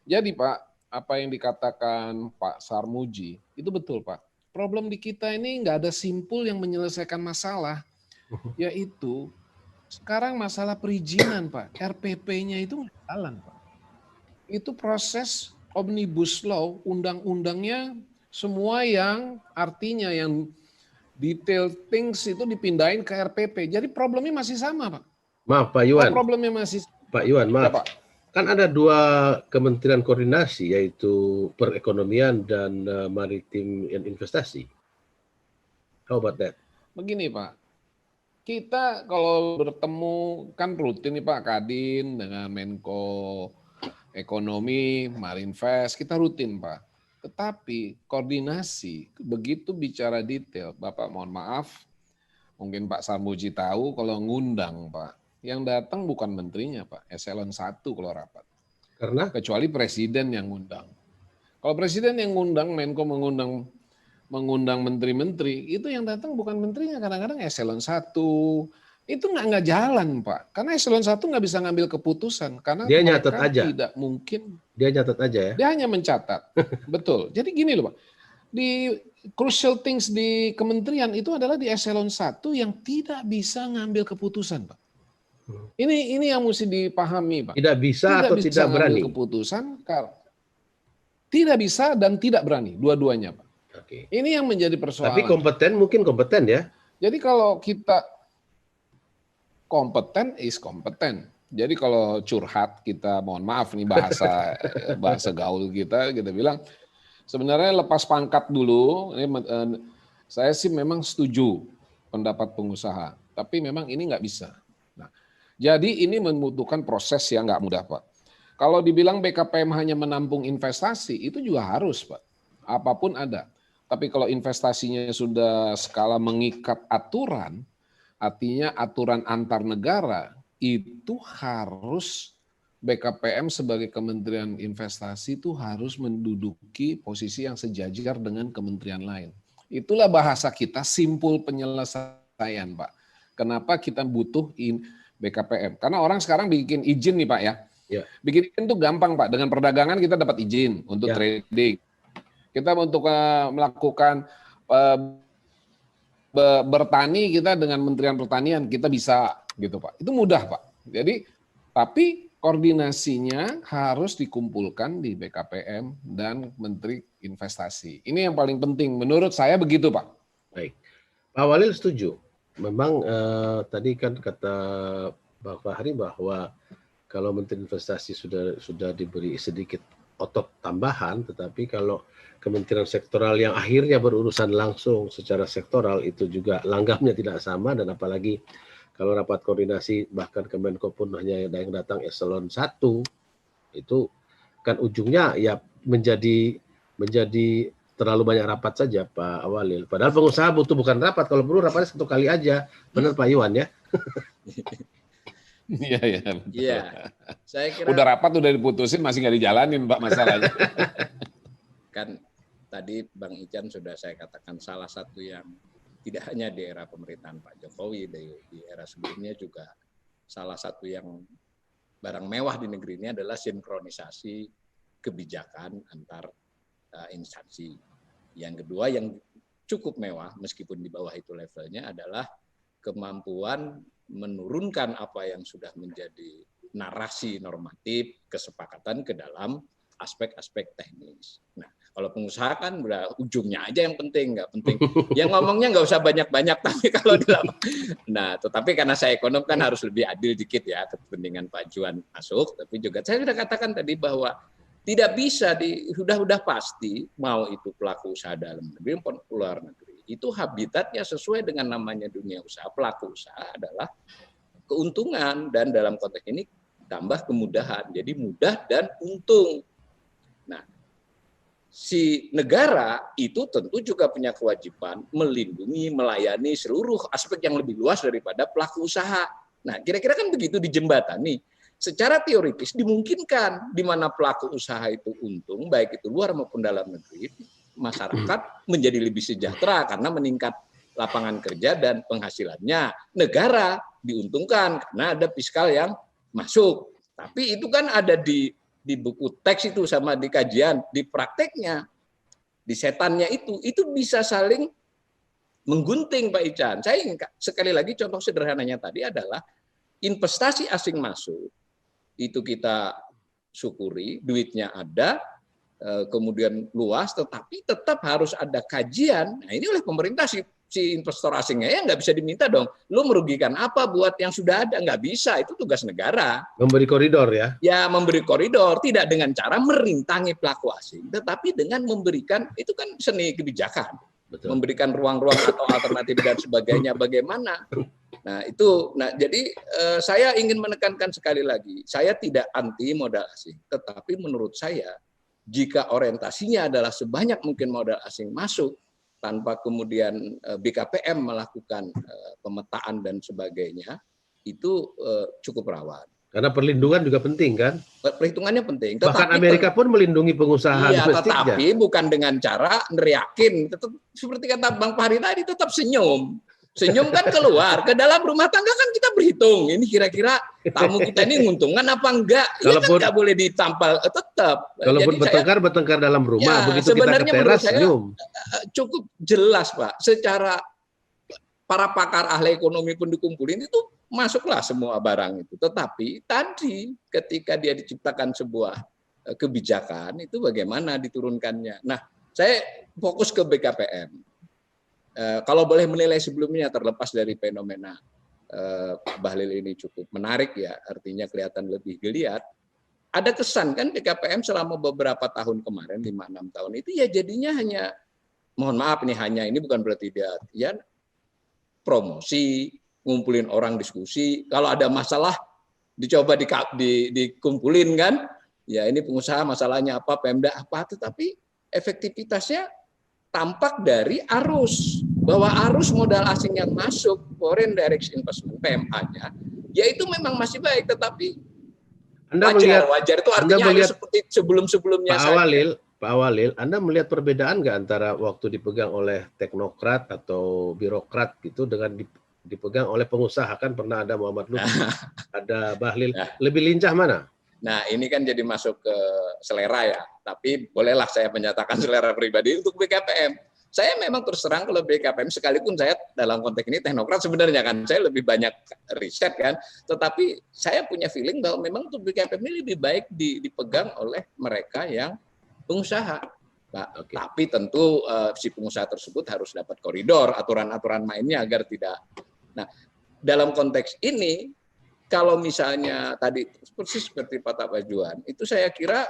Jadi Pak, apa yang dikatakan Pak Sarmuji, itu betul Pak. Problem di kita ini nggak ada simpul yang menyelesaikan masalah, yaitu sekarang masalah perizinan Pak, RPP-nya itu nggak jalan Pak. Itu proses omnibus law, undang-undangnya semua yang artinya yang detail things itu dipindahin ke RPP. Jadi problemnya masih sama Pak. Maaf Pak Iwan. Problemnya masih Pak Iwan, maaf. Ya, Pak. Kan ada 2 kementerian koordinasi, yaitu perekonomian dan maritim dan investasi. How about that? Begini Pak, kita kalau bertemu kan rutin nih Pak, Kadin dengan Menko Ekonomi, Marinvest, kita rutin Pak. Tetapi koordinasi, begitu bicara detail, Bapak mohon maaf, mungkin Pak Sarmuji tahu kalau ngundang Pak, yang datang bukan menterinya Pak, eselon 1 kalau rapat. Karena? Kecuali presiden yang ngundang. Kalau presiden yang ngundang, Menko mengundang menteri-menteri, itu yang datang bukan menterinya, kadang-kadang eselon 1. Itu nggak jalan Pak, karena eselon 1 nggak bisa ngambil keputusan, karena dia mereka nyatet aja. tidak mungkin. Dia nyatet aja ya? Dia hanya mencatat, betul. Jadi gini loh Pak, di crucial things di kementerian itu adalah di eselon 1 yang tidak bisa ngambil keputusan Pak. Ini yang mesti dipahami Pak. Tidak bisa atau tidak berani? Keputusan, tidak bisa dan tidak berani, dua-duanya Pak. Oke. Ini yang menjadi persoalan. Tapi kompeten, mungkin kompeten ya? Jadi kalau kita kompeten is kompeten. Jadi kalau curhat kita, mohon maaf nih bahasa gaul kita bilang sebenarnya lepas pangkat dulu. Saya sih memang setuju pendapat pengusaha, tapi memang ini nggak bisa. Nah, jadi ini membutuhkan proses yang nggak mudah Pak. Kalau dibilang BKPM hanya menampung investasi, itu juga harus Pak. Apapun ada. Tapi kalau investasinya sudah skala mengikat aturan, artinya aturan antar negara, itu harus BKPM sebagai Kementerian Investasi itu harus menduduki posisi yang sejajar dengan kementerian lain. Itulah bahasa kita simpul penyelesaian Pak. Kenapa kita butuh BKPM? Karena orang sekarang bikin izin nih Pak ya. Ya. Bikin izin itu gampang Pak. Dengan perdagangan kita dapat izin untuk trading. Kita untuk melakukan bertani kita dengan Menterian Pertanian kita bisa gitu Pak. Itu mudah Pak. Jadi tapi koordinasinya harus dikumpulkan di BKPM dan Menteri Investasi. Ini yang paling penting menurut saya begitu Pak. Baik. Pak Walil setuju. Memang tadi kan kata Pak Fahri bahwa kalau Menteri Investasi sudah diberi sedikit otot tambahan, tetapi kalau kementerian sektoral yang akhirnya berurusan langsung secara sektoral itu juga langgamnya tidak sama, dan apalagi kalau rapat koordinasi bahkan Kemenko pun hanya ada yang datang eselon 1, itu kan ujungnya ya menjadi terlalu banyak rapat saja Pak Walil. Padahal pengusaha butuh bukan rapat, kalau perlu rapatnya 1 kali aja. Benar Pak Iwan ya? Iya. Saya kira udah rapat udah diputusin masih nggak dijalanin Pak masalahnya. Kan tadi Bang Ican sudah saya katakan salah satu yang tidak hanya di era pemerintahan Pak Jokowi, di era sebelumnya juga salah satu yang barang mewah di negeri ini adalah sinkronisasi kebijakan antar instansi. Yang kedua yang cukup mewah meskipun di bawah itu levelnya adalah kemampuan menurunkan apa yang sudah menjadi narasi normatif kesepakatan ke dalam aspek-aspek teknis. Nah, kalau pengusaha kan udah ujungnya aja yang penting, nggak penting. Yang ngomongnya nggak usah banyak-banyak, tapi kalau dalam, nah, tetapi karena saya ekonom kan harus lebih adil dikit ya, kepentingan Pak Juan masuk. Tapi juga saya sudah katakan tadi bahwa tidak bisa sudah pasti mau itu pelaku usaha dalam negeri maupun luar negeri. Itu habitatnya sesuai dengan namanya dunia usaha. Pelaku usaha adalah keuntungan dan dalam konteks ini tambah kemudahan. Jadi mudah dan untung. Nah, si negara itu tentu juga punya kewajiban melindungi, melayani seluruh aspek yang lebih luas daripada pelaku usaha. Nah, kira-kira kan begitu dijembatani. Secara teoritis dimungkinkan di mana pelaku usaha itu untung, baik itu luar maupun dalam negeri, masyarakat menjadi lebih sejahtera karena meningkat lapangan kerja dan penghasilannya. Negara diuntungkan karena ada fiskal yang masuk. Tapi itu kan ada di buku teks itu sama di kajian, di prakteknya, di setannya itu bisa saling menggunting Pak Ican. Saya ingin sekali lagi contoh sederhananya tadi adalah investasi asing masuk, itu kita syukuri, duitnya ada, kemudian luas, tetapi tetap harus ada kajian. Nah ini oleh pemerintah si investor asingnya ya nggak bisa diminta dong. Lu merugikan apa buat yang sudah ada? Nggak bisa, itu tugas negara. Memberi koridor ya? Ya memberi koridor, tidak dengan cara merintangi pelaku asing, tetapi dengan memberikan, itu kan seni kebijakan. Betul. Memberikan ruang-ruang atau alternatif dan sebagainya bagaimana. Nah itu, jadi saya ingin menekankan sekali lagi, saya tidak anti modal asing, tetapi menurut saya jika orientasinya adalah sebanyak mungkin modal asing masuk, tanpa kemudian BKPM melakukan pemetaan dan sebagainya, itu cukup rawan. Karena perlindungan juga penting kan? Perhitungannya penting. Bahkan Amerika pun melindungi pengusaha domestiknya. Tetapi bukan dengan cara neriakin. Tetap, seperti kata Bang Fahri tadi, tetap senyum. Senyum kan keluar, ke dalam rumah tangga kan kita berhitung. Ini kira-kira tamu kita ini menguntungkan apa enggak? Ini kan nggak boleh ditampal, tetap. Kalaupun bertengkar dalam rumah, begitu kita ke teras senyum. Cukup jelas Pak, secara para pakar ahli ekonomi pun dikumpulin itu masuklah semua barang itu. Tetapi tadi ketika dia diciptakan sebuah kebijakan itu bagaimana diturunkannya. Nah, saya fokus ke BKPM. Kalau boleh menilai sebelumnya terlepas dari fenomena Pak Bahlil ini cukup menarik ya, artinya kelihatan lebih geliat. Ada kesan kan BKPM selama beberapa tahun kemarin, 5-6 tahun itu ya jadinya hanya, mohon maaf nih, hanya ini bukan berarti dia ya promosi, ngumpulin orang diskusi, kalau ada masalah dicoba dikumpulin kan, ya ini pengusaha masalahnya apa, Pemda apa, tetapi efektivitasnya tampak dari arus, bahwa arus modal asing yang masuk, foreign direct investment PMA-nya, ya itu memang masih baik, tetapi wajar itu artinya harus seperti sebelum-sebelumnya. Pak Walil, Anda melihat perbedaan nggak antara waktu dipegang oleh teknokrat atau birokrat gitu dengan dipegang oleh pengusaha? Kan pernah ada Muhammad Lutfi, ada Bahlil, lebih lincah mana? Nah, ini kan jadi masuk ke selera ya. Tapi bolehlah saya menyatakan selera pribadi untuk BKPM. Saya memang terus terang kalau BKPM, sekalipun saya dalam konteks ini teknokrat sebenarnya kan, saya lebih banyak riset kan. Tetapi saya punya feeling bahwa memang untuk BKPM ini lebih baik dipegang oleh mereka yang pengusaha. Pak. Okay. Tapi tentu si pengusaha tersebut harus dapat koridor, aturan-aturan mainnya agar tidak. Nah, dalam konteks ini, kalau misalnya tadi persis seperti Pak Tabajuan, itu saya kira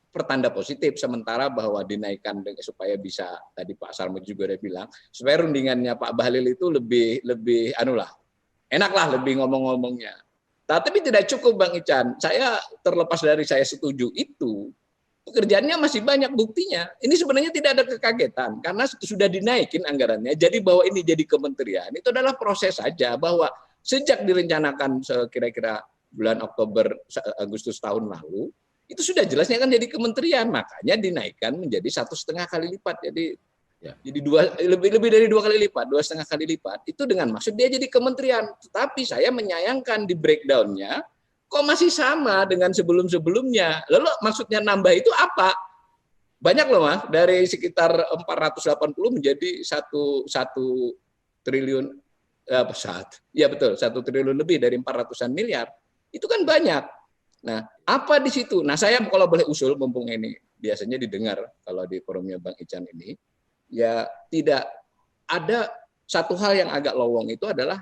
pertanda positif sementara bahwa dinaikkan supaya bisa, tadi Pak Sarmo juga udah bilang, supaya rundingannya Pak Bahlil itu lebih enaklah lebih ngomong-ngomongnya. Tapi tidak cukup Bang Ican. Saya terlepas dari saya setuju itu, pekerjaannya masih banyak buktinya. Ini sebenarnya tidak ada kekagetan karena sudah dinaikin anggarannya. Jadi bahwa ini jadi kementerian itu adalah proses saja, bahwa sejak direncanakan kira-kira bulan Oktober Agustus tahun lalu itu sudah jelasnya kan jadi kementerian, makanya dinaikkan menjadi 1,5 kali lipat. Jadi lebih dari 2 kali lipat, 2,5 kali lipat. Itu dengan maksud dia jadi kementerian. Tetapi saya menyayangkan di breakdown-nya kok masih sama dengan sebelum-sebelumnya. Lalu maksudnya nambah itu apa? Banyak loh Mas, dari sekitar 480 menjadi 1 triliun. Ya betul, 1 triliun lebih dari 400-an miliar. Itu kan banyak. Nah, apa di situ? Nah, saya kalau boleh usul, mumpung ini biasanya didengar kalau di forumnya Bang Ican ini, ya tidak ada satu hal yang agak lowong itu adalah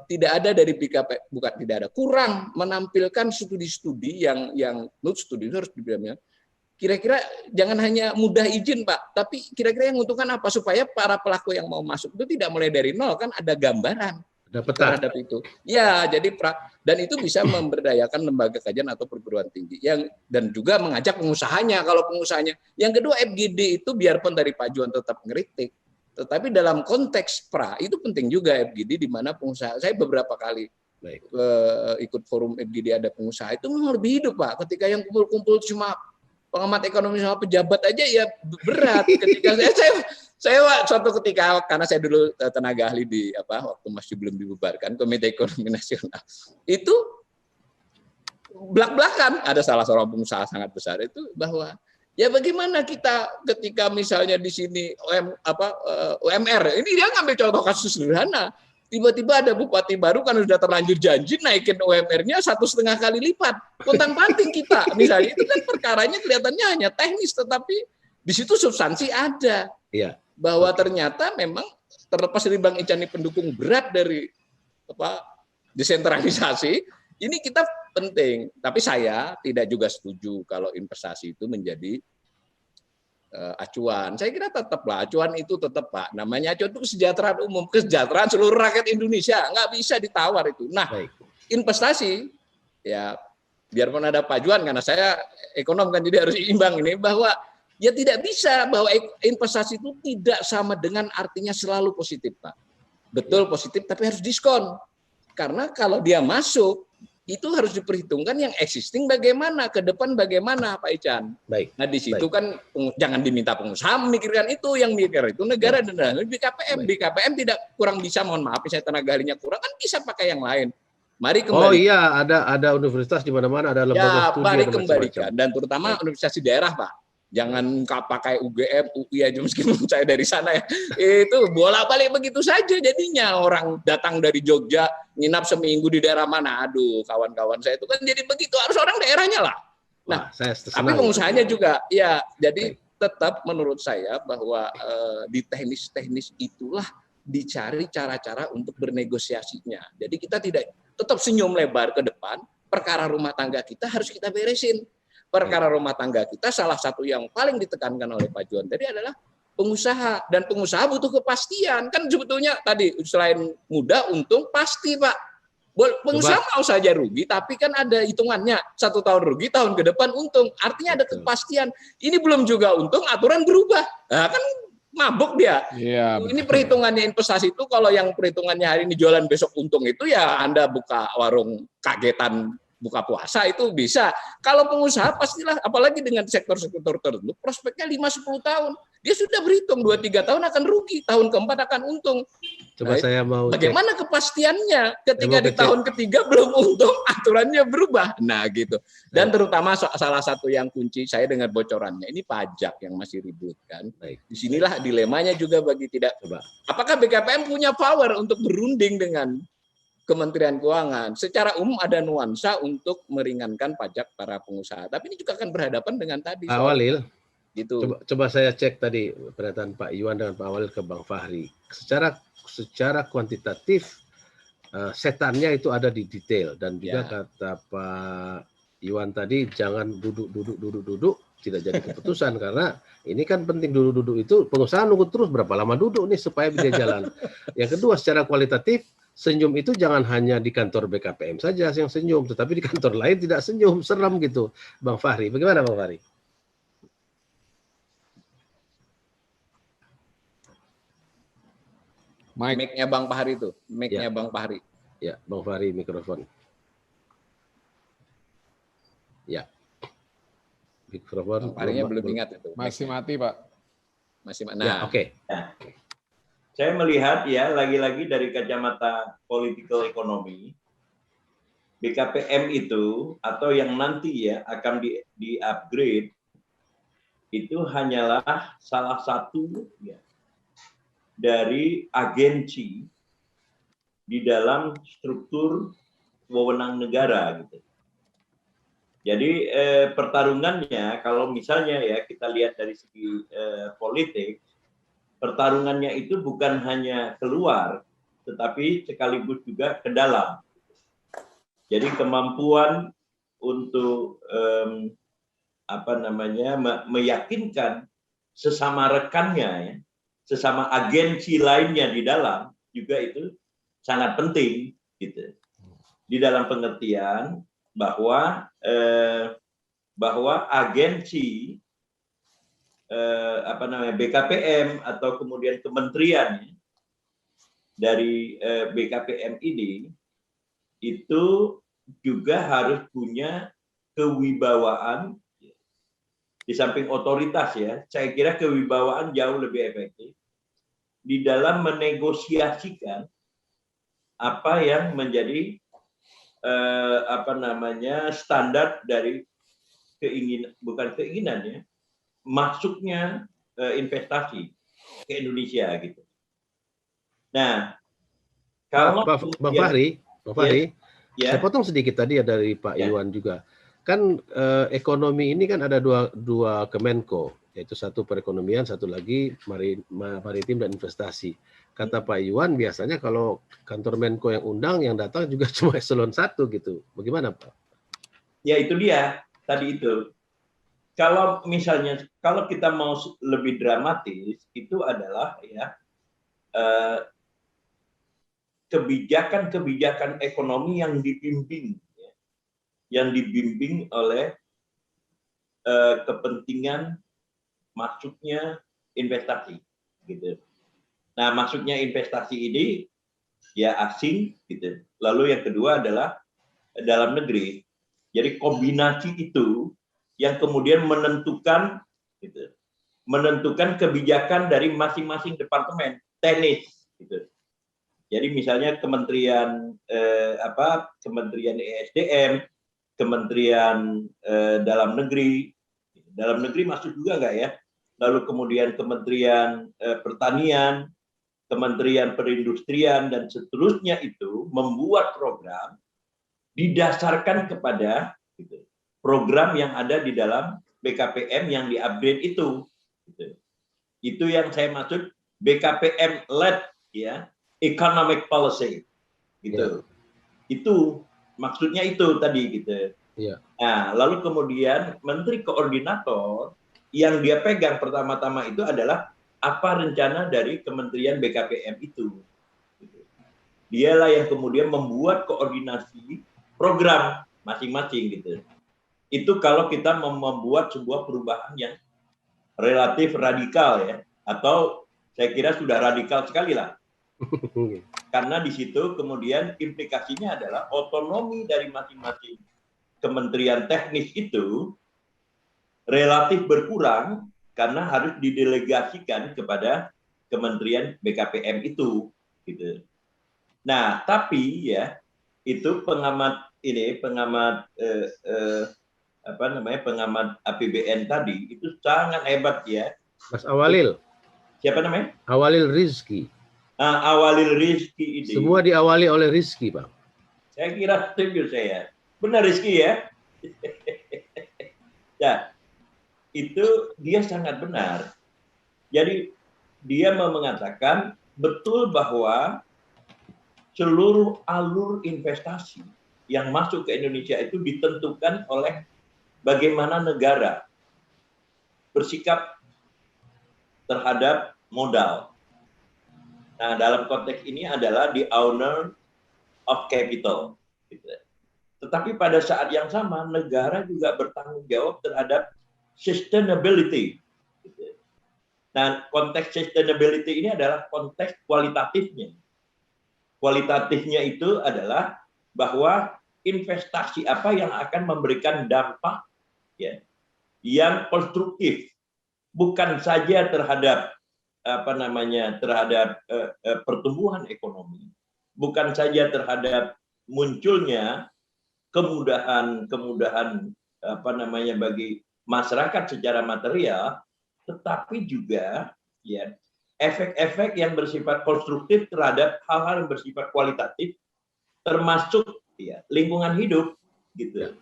tidak ada dari BKP, bukan tidak ada, kurang menampilkan studi-studi yang menurut studi itu harus dibilang. Kira-kira jangan hanya mudah izin Pak, tapi kira-kira yang menguntungkan apa supaya para pelaku yang mau masuk itu tidak mulai dari nol, kan ada gambaran. Ada peta. terhadap itu. Ya, jadi dan itu bisa memberdayakan lembaga kajian atau perguruan tinggi dan juga mengajak pengusahanya kalau pengusahanya. Yang kedua, FGD itu biarpun dari Pak Juan tetap ngeritik, tetapi dalam konteks itu penting juga FGD di mana pengusaha. Saya beberapa kali ikut forum FGD ada pengusaha itu memang lebih hidup, Pak. Ketika yang kumpul-kumpul cuma pengamat ekonomi sama pejabat aja ya berat. Ketika saya suatu ketika, karena saya dulu tenaga ahli di waktu masih belum dibubarkan Komite Ekonomi Nasional, itu belak-belakan ada salah seorang pengusaha sangat besar itu bahwa ya bagaimana kita ketika misalnya di sini UMR, ini dia ngambil contoh kasus sederhana, tiba-tiba ada bupati baru kan sudah terlanjur janji naikin UMR-nya 1,5 kali lipat, pontang-panting kita misalnya, itu kan perkaranya kelihatannya hanya teknis, tetapi di situ substansi ada. Iya. Bahwa ternyata memang terlepas dari Bang Ican ini pendukung berat dari desentralisasi, ini kita penting. Tapi saya tidak juga setuju kalau investasi itu menjadi acuan. Saya kira tetaplah acuan itu tetap, Pak. Namanya acuan itu kesejahteraan umum, kesejahteraan seluruh rakyat Indonesia, nggak bisa ditawar itu. Nah, investasi ya biarpun ada Pak Juan, karena saya ekonom kan jadi harus imbang ini, bahwa ya tidak bisa bahwa investasi itu tidak sama dengan artinya selalu positif, Pak. Betul positif, tapi harus diskon. Karena kalau dia masuk, itu harus diperhitungkan yang existing bagaimana, ke depan bagaimana, Pak Ican. Baik. Nah, di situ kan jangan diminta pengusaha memikirkan itu, yang mikir itu negara dan BKPM. BKPM tidak kurang bisa, mohon maaf, saya tenaga ahlinya kurang, kan bisa pakai yang lain. Mari kembali. Oh iya, ada universitas di mana-mana, ada lembaga studi. Mari kembalikan, dan terutama universitas di daerah, Pak. Jangan pakai UGM, UI aja, meskipun saya dari sana ya. Itu bolak-balik begitu saja jadinya. Orang datang dari Jogja, nginap seminggu di daerah mana. Aduh, kawan-kawan saya itu kan jadi begitu. Harus orang daerahnya lah. Nah, tapi pengusahanya juga. Ya, jadi tetap menurut saya bahwa di teknis-teknis itulah dicari cara-cara untuk bernegosiasinya. Jadi kita tidak tetap senyum lebar ke depan, perkara rumah tangga kita harus kita beresin. Perkara rumah tangga kita salah satu yang paling ditekankan oleh Pak Juan tadi adalah pengusaha, dan pengusaha butuh kepastian. Kan sebetulnya tadi selain mudah, untung pasti, Pak. Pengusaha mau saja rugi, tapi kan ada hitungannya, 1 tahun rugi, tahun ke depan untung. Artinya ada kepastian. Ini belum juga untung, aturan berubah. Nah, kan mabuk dia. Ya, ini perhitungannya investasi itu, kalau yang perhitungannya hari ini jualan besok untung itu ya Anda buka warung kagetan buka puasa itu bisa. Kalau pengusaha pastilah, apalagi dengan sektor-sektor tertentu, prospeknya 5-10 tahun. Dia sudah berhitung 2-3 tahun akan rugi, tahun keempat akan untung. Coba saya mau bagaimana kepastiannya ketika di tahun ketiga belum untung, aturannya berubah. Nah gitu. Dan terutama salah satu yang kunci saya dengar bocorannya, ini pajak yang masih ribut kan. Disinilah dilemanya juga bagi apakah BKPM punya power untuk berunding dengan Kementerian Keuangan. Secara umum ada nuansa untuk meringankan pajak para pengusaha. Tapi ini juga akan berhadapan dengan tadi. Pak Walil, gitu. Coba saya cek tadi pernyataan Pak Iwan dengan Pak Walil ke Bang Fahri. Secara kuantitatif, setannya itu ada di detail. Dan juga kata Pak Iwan tadi, jangan duduk, tidak jadi keputusan. Karena ini kan penting duduk itu, pengusaha nunggu terus berapa lama duduk nih supaya bisa jalan. Yang kedua, secara kualitatif, senyum itu jangan hanya di kantor BKPM saja yang senyum, tetapi di kantor lain tidak senyum, serem gitu. Bang Fahri, bagaimana Bang Fahri? Mic-nya Bang Fahri itu, mic-nya Bang Fahri. Ya, Bang Fahri mikrofon. Ya. Mikrofon. Bang Fahrinya belum ingat itu. Masih mati, Pak. Masih mati. Nah, oke. Saya melihat ya, lagi-lagi dari kacamata political economy, BKPM itu atau yang nanti ya akan di-upgrade itu hanyalah salah satu ya, dari agensi di dalam struktur wewenang negara gitu. Jadi pertarungannya kalau misalnya ya kita lihat dari segi politik, pertarungannya itu bukan hanya keluar, tetapi sekaligus juga ke dalam. Jadi kemampuan untuk meyakinkan sesama rekannya, ya, sesama agensi lainnya di dalam juga itu sangat penting gitu. Di dalam pengertian bahwa agensi BKPM atau kemudian kementerian dari BKPM ini itu juga harus punya kewibawaan. Di samping otoritas ya, saya kira kewibawaan jauh lebih efektif di dalam menegosiasikan apa yang menjadi standar dari masuknya investasi ke Indonesia gitu. Nah, kalau Bang Fahri, ya. saya potong sedikit tadi ya dari Pak Iwan juga. Kan ekonomi ini kan ada dua Kemenko, yaitu satu perekonomian, satu lagi maritim dan investasi. Kata Pak Iwan, biasanya kalau kantor Menko yang undang, yang datang juga cuma eselon 1 gitu. Bagaimana Pak? Ya itu dia tadi itu. Kalau misalnya kalau kita mau lebih dramatis, itu adalah ya kebijakan ekonomi yang dibimbing oleh kepentingan masuknya investasi gitu. Nah, masuknya investasi ini ya asing gitu. Lalu yang kedua adalah dalam negeri. Jadi kombinasi itu yang kemudian menentukan kebijakan dari masing-masing departemen teknis gitu. Jadi misalnya Kementerian ESDM, Kementerian Dalam Negeri masuk juga nggak ya? Lalu kemudian Kementerian Pertanian, Kementerian Perindustrian dan seterusnya itu membuat program didasarkan kepada program yang ada di dalam BKPM yang di-upgrade itu. Itu yang saya maksud BKPM led ya, economic policy gitu. Itu maksudnya itu tadi gitu. Nah, lalu kemudian Menteri Koordinator yang dia pegang pertama-tama itu adalah apa rencana dari Kementerian BKPM itu. Dialah yang kemudian membuat koordinasi program masing-masing gitu. Itu kalau kita membuat sebuah perubahan yang relatif radikal ya, atau saya kira sudah radikal sekali lah. Karena di situ kemudian implikasinya adalah otonomi dari masing-masing kementerian teknis itu relatif berkurang karena harus didelegasikan kepada Kementerian BKPM itu gitu. Nah, tapi ya itu pengamat APBN tadi itu sangat hebat ya. Mas Awalil. Siapa namanya? Awalil Rizki. Awalil Rizki ini. Semua diawali oleh Rizki, Bang. Saya kira setuju saya. Benar Rizki ya? Ya, itu dia sangat benar. Jadi dia mengatakan betul bahwa seluruh alur investasi yang masuk ke Indonesia itu ditentukan oleh bagaimana negara bersikap terhadap modal. Nah, dalam konteks ini adalah the owner of capital. Tetapi pada saat yang sama, negara juga bertanggung jawab terhadap sustainability. Nah, konteks sustainability ini adalah konteks kualitatifnya. Kualitatifnya itu adalah bahwa investasi apa yang akan memberikan dampak ya, yang konstruktif, bukan saja terhadap pertumbuhan ekonomi, bukan saja terhadap munculnya kemudahan bagi masyarakat secara material, tetapi juga ya efek-efek yang bersifat konstruktif terhadap hal-hal yang bersifat kualitatif, termasuk ya lingkungan hidup gitu.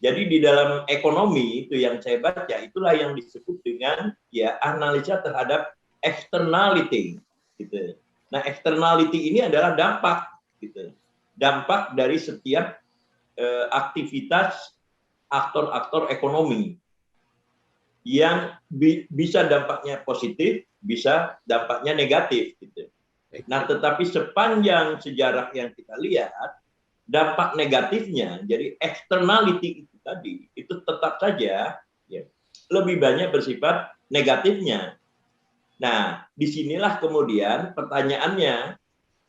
Jadi di dalam ekonomi itu yang saya baca itulah yang disebut dengan ya analisa terhadap externality gitu. Nah, externality ini adalah dampak gitu. Dampak dari setiap aktivitas aktor-aktor ekonomi yang bisa dampaknya positif, bisa dampaknya negatif gitu. Nah, tetapi sepanjang sejarah yang kita lihat, dampak negatifnya, jadi externality itu tadi, itu tetap saja ya, lebih banyak bersifat negatifnya. Nah, disinilah kemudian pertanyaannya,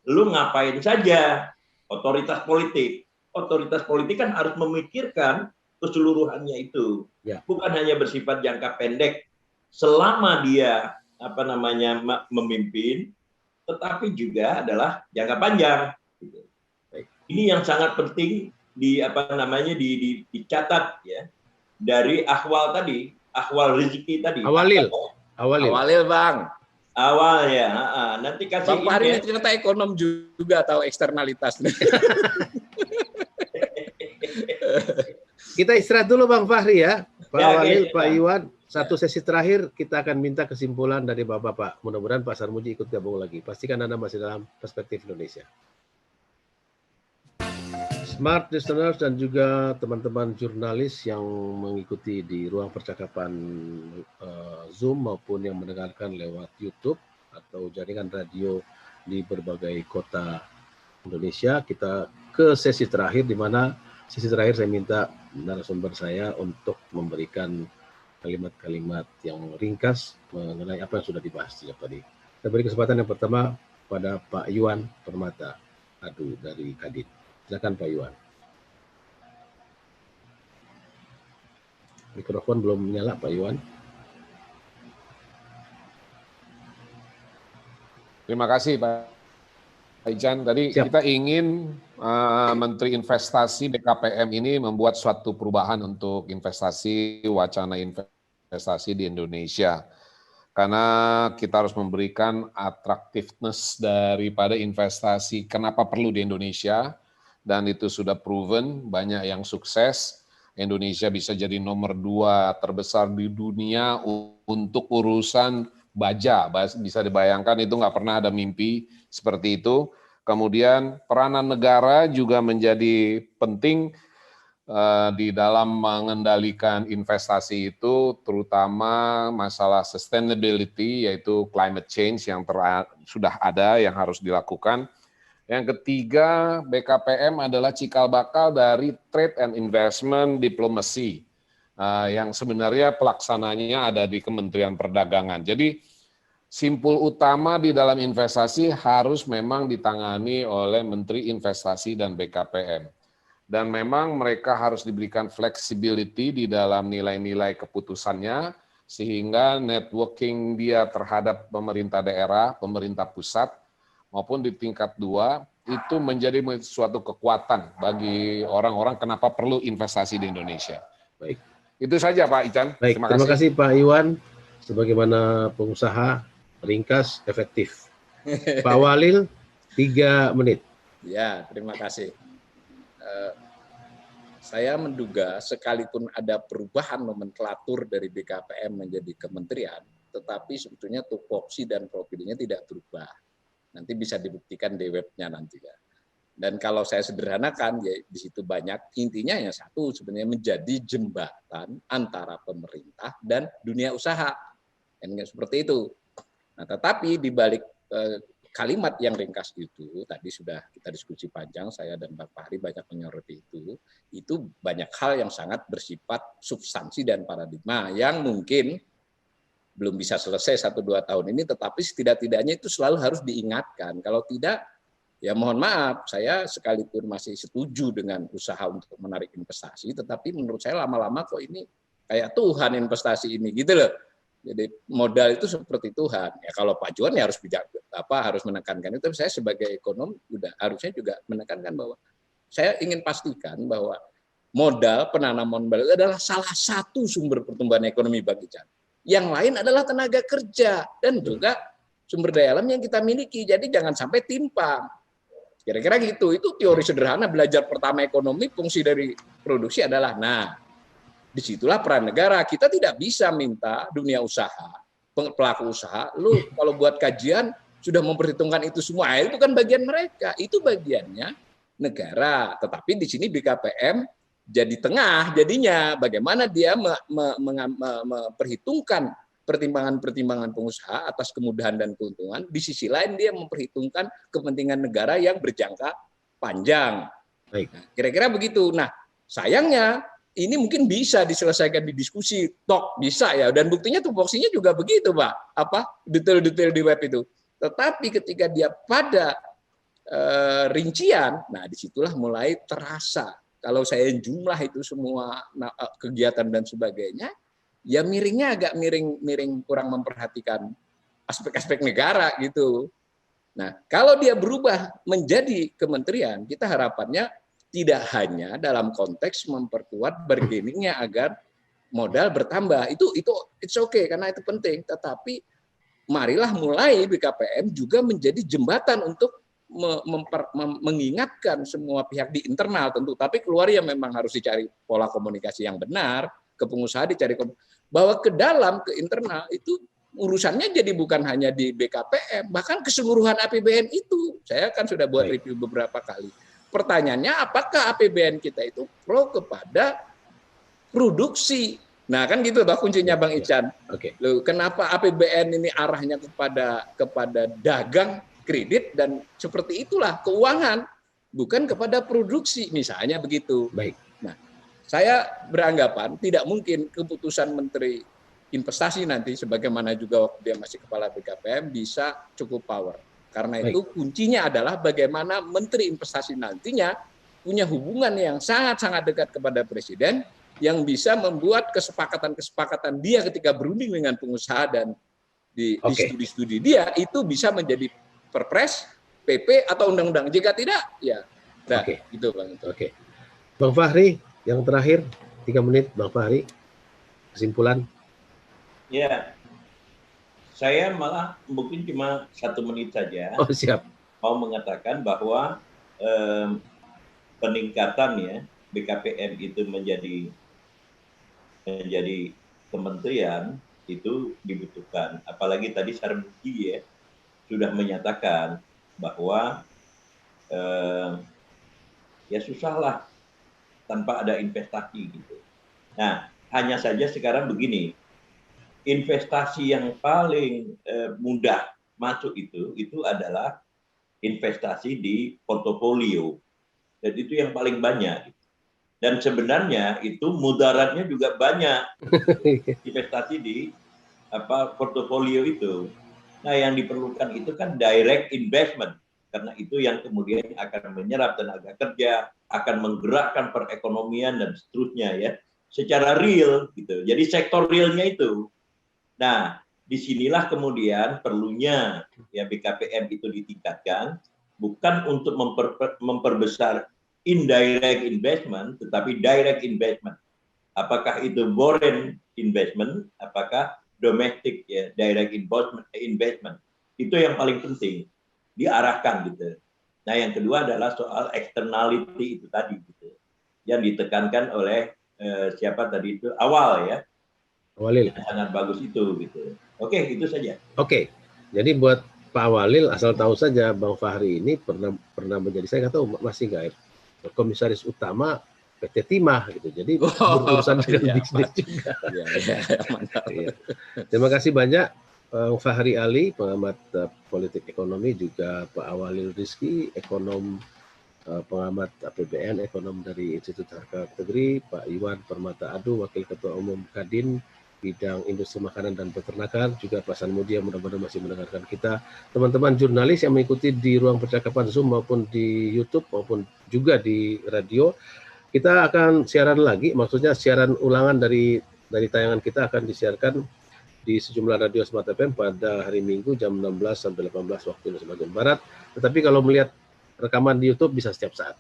lu ngapain saja otoritas politik? Otoritas politik kan harus memikirkan keseluruhannya itu, bukan hanya bersifat jangka pendek selama dia memimpin, tetapi juga adalah jangka panjang. Ini yang sangat penting dicatat ya, dari ahwal tadi, ahwal rezeki tadi. Awalil Bang. Awal ya, nanti kasih. Bang Fahri ini ternyata ekonom juga tahu eksternalitas. Kita istirahat dulu Bang Fahri ya, Pak Awalil, Pak Iwan. Satu sesi terakhir kita akan minta kesimpulan dari Bapak-Bapak. Mudah-mudahan Pak Sarmuji ikut gabung lagi. Pastikan Anda masih dalam perspektif Indonesia. Smart listeners dan juga teman-teman jurnalis yang mengikuti di ruang percakapan Zoom maupun yang mendengarkan lewat YouTube atau jaringan radio di berbagai kota Indonesia, kita ke sesi terakhir, di mana sesi terakhir saya minta narasumber saya untuk memberikan kalimat-kalimat yang ringkas mengenai apa yang sudah dibahas sejak tadi. Saya beri kesempatan yang pertama pada Pak Iwan Permata Adu dari Kadin. Silakan Pak Iwan. Mikrofon belum nyala Pak Iwan. Terima kasih Pak Ijan. Tadi kita ingin Menteri Investasi BKPM ini membuat suatu perubahan untuk investasi, wacana investasi di Indonesia. Karena kita harus memberikan atraktiveness daripada investasi. Kenapa perlu di Indonesia? Dan itu sudah proven, banyak yang sukses. Indonesia bisa jadi nomor 2 terbesar di dunia untuk urusan baja. Bisa dibayangkan itu nggak pernah ada mimpi seperti itu. Kemudian peranan negara juga menjadi penting di dalam mengendalikan investasi itu, terutama masalah sustainability, yaitu climate change yang sudah ada, yang harus dilakukan. Yang ketiga, BKPM adalah cikal bakal dari trade and investment diplomacy, yang sebenarnya pelaksananya ada di Kementerian Perdagangan. Jadi, simpul utama di dalam investasi harus memang ditangani oleh Menteri Investasi dan BKPM. Dan memang mereka harus diberikan flexibility di dalam nilai-nilai keputusannya, sehingga networking dia terhadap pemerintah daerah, pemerintah pusat, maupun di tingkat 2, itu menjadi suatu kekuatan bagi orang-orang kenapa perlu investasi di Indonesia. Baik. Itu saja Pak Ican. Baik, terima kasih Pak Iwan. Sebagaimana pengusaha, ringkas, efektif. Pak Walil, 3 menit. Ya, terima kasih. Saya menduga sekalipun ada perubahan nomenklatur dari BKPM menjadi kementerian, tetapi sebetulnya tupoksi dan profilnya tidak berubah. Nanti bisa dibuktikan di webnya nanti ya. Dan kalau saya sederhanakan, ya di situ banyak, intinya yang satu sebenarnya menjadi jembatan antara pemerintah dan dunia usaha. Dan seperti itu. Nah, tetapi di balik kalimat yang ringkas itu, tadi sudah kita diskusi panjang, saya dan Pak Fahri banyak menyoroti itu banyak hal yang sangat bersifat substansi dan paradigma yang mungkin belum bisa selesai 1-2 tahun ini, tetapi setidak-tidaknya itu selalu harus diingatkan. Kalau tidak, ya mohon maaf, saya sekalipun masih setuju dengan usaha untuk menarik investasi, tetapi menurut saya lama-lama kok ini kayak Tuhan investasi ini, gitu loh. Jadi modal itu seperti Tuhan. Ya kalau Pak Juan ya harus harus menekankan itu. Tapi saya sebagai ekonom harusnya juga menekankan bahwa saya ingin pastikan bahwa modal, penanaman modal itu adalah salah satu sumber pertumbuhan ekonomi bagi Jan. Yang lain adalah tenaga kerja dan juga sumber daya alam yang kita miliki. Jadi jangan sampai timpang. Kira-kira gitu. Itu teori sederhana belajar pertama ekonomi, fungsi dari produksi adalah disitulah peran negara. Kita tidak bisa minta dunia usaha, pelaku usaha, lu kalau buat kajian sudah memperhitungkan itu semua. Itu kan bagian mereka, itu bagiannya negara. Tetapi di sini BKPM jadi tengah, jadinya bagaimana dia memperhitungkan pertimbangan-pertimbangan pengusaha atas kemudahan dan keuntungan, di sisi lain dia memperhitungkan kepentingan negara yang berjangka panjang. Baik. Nah, kira-kira begitu. Nah, sayangnya ini mungkin bisa diselesaikan di diskusi, bisa ya, dan buktinya tupoksinya juga begitu, Pak. Detail-detail di web itu. Tetapi ketika dia pada rincian, nah disitulah mulai terasa. Kalau saya jumlah itu semua kegiatan dan sebagainya, ya miringnya agak miring kurang memperhatikan aspek-aspek negara gitu. Nah, kalau dia berubah menjadi kementerian, kita harapannya tidak hanya dalam konteks memperkuat bargainingnya agar modal bertambah. Itu it's okay karena itu penting, tetapi marilah mulai BKPM juga menjadi jembatan untuk mengingatkan semua pihak di internal tentu, tapi keluar ya memang harus dicari pola komunikasi yang benar, ke pengusaha dicari bahwa ke dalam, ke internal itu urusannya jadi bukan hanya di BKPM, bahkan keseluruhan APBN itu. Saya kan sudah buat review beberapa kali. Pertanyaannya, apakah APBN kita itu pro kepada produksi? Nah, kan gitu Bang kuncinya Bang Ican. Loh, kenapa APBN ini arahnya kepada dagang, kredit, dan seperti itulah keuangan, bukan kepada produksi, misalnya begitu. Baik. Nah, saya beranggapan tidak mungkin keputusan Menteri Investasi nanti, sebagaimana juga waktu dia masih kepala BKPM, bisa cukup power. Karena itu kuncinya adalah bagaimana Menteri Investasi nantinya punya hubungan yang sangat-sangat dekat kepada Presiden, yang bisa membuat kesepakatan-kesepakatan dia ketika berunding dengan pengusaha dan di studi-studi dia, itu bisa menjadi Perpres, PP, atau undang-undang. Jika tidak, ya gitu Bang. Bang Fahri, yang terakhir 3 menit Bang Fahri, kesimpulan. Ya, saya malah mungkin cuma 1 menit saja. Oh, siap. Mau mengatakan bahwa peningkatan ya BKPM itu menjadi kementerian itu dibutuhkan. Apalagi tadi Sarmuji ya sudah menyatakan bahwa ya susahlah tanpa ada investasi gitu. Nah, hanya saja sekarang begini, investasi yang paling mudah masuk itu adalah investasi di portofolio, dan itu yang paling banyak. Dan sebenarnya itu mudaratnya juga banyak, investasi di portofolio itu. Nah, yang diperlukan itu kan direct investment, karena itu yang kemudian akan menyerap tenaga kerja, akan menggerakkan perekonomian dan seterusnya ya, secara real gitu. Jadi sektor realnya itu. Nah, disinilah kemudian perlunya ya BKPM itu ditingkatkan, bukan untuk memperbesar indirect investment, tetapi direct investment. Apakah itu foreign investment, apakah domestic ya direct investment, itu yang paling penting diarahkan gitu. Nah, yang kedua adalah soal externality itu tadi gitu, yang ditekankan oleh siapa tadi itu awal ya, Walil. Sangat bagus itu gitu. Oke, itu saja. Oke, jadi buat Pak Walil, asal tahu saja Bang Fahri ini pernah menjadi, saya nggak tahu masih nggak, komisaris utama PT Timah gitu. Jadi berurusan dengan bisnis juga. Terima kasih banyak Bang Fahri Ali, pengamat politik ekonomi, juga Pak Awalil Rizky, ekonom pengamat APBN, ekonom dari Institut Harga Negeri, Pak Iwan Permata Adu, Wakil Ketua Umum Kadin bidang industri makanan dan peternakan, juga Pak Sanmudia mudah-mudahan masih mendengarkan kita. Teman-teman jurnalis yang mengikuti di ruang percakapan Zoom maupun di YouTube maupun juga di radio, kita akan siaran lagi, maksudnya siaran ulangan dari tayangan kita akan disiarkan di sejumlah radio Smart FM pada hari Minggu jam 16 sampai 18 waktu Indonesia bagian Barat. Tetapi kalau melihat rekaman di YouTube bisa setiap saat.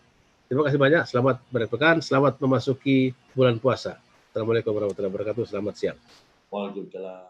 Terima kasih banyak, selamat berpekan, selamat memasuki bulan puasa. Assalamualaikum warahmatullahi wabarakatuh, selamat siang. Waalaikumsalam.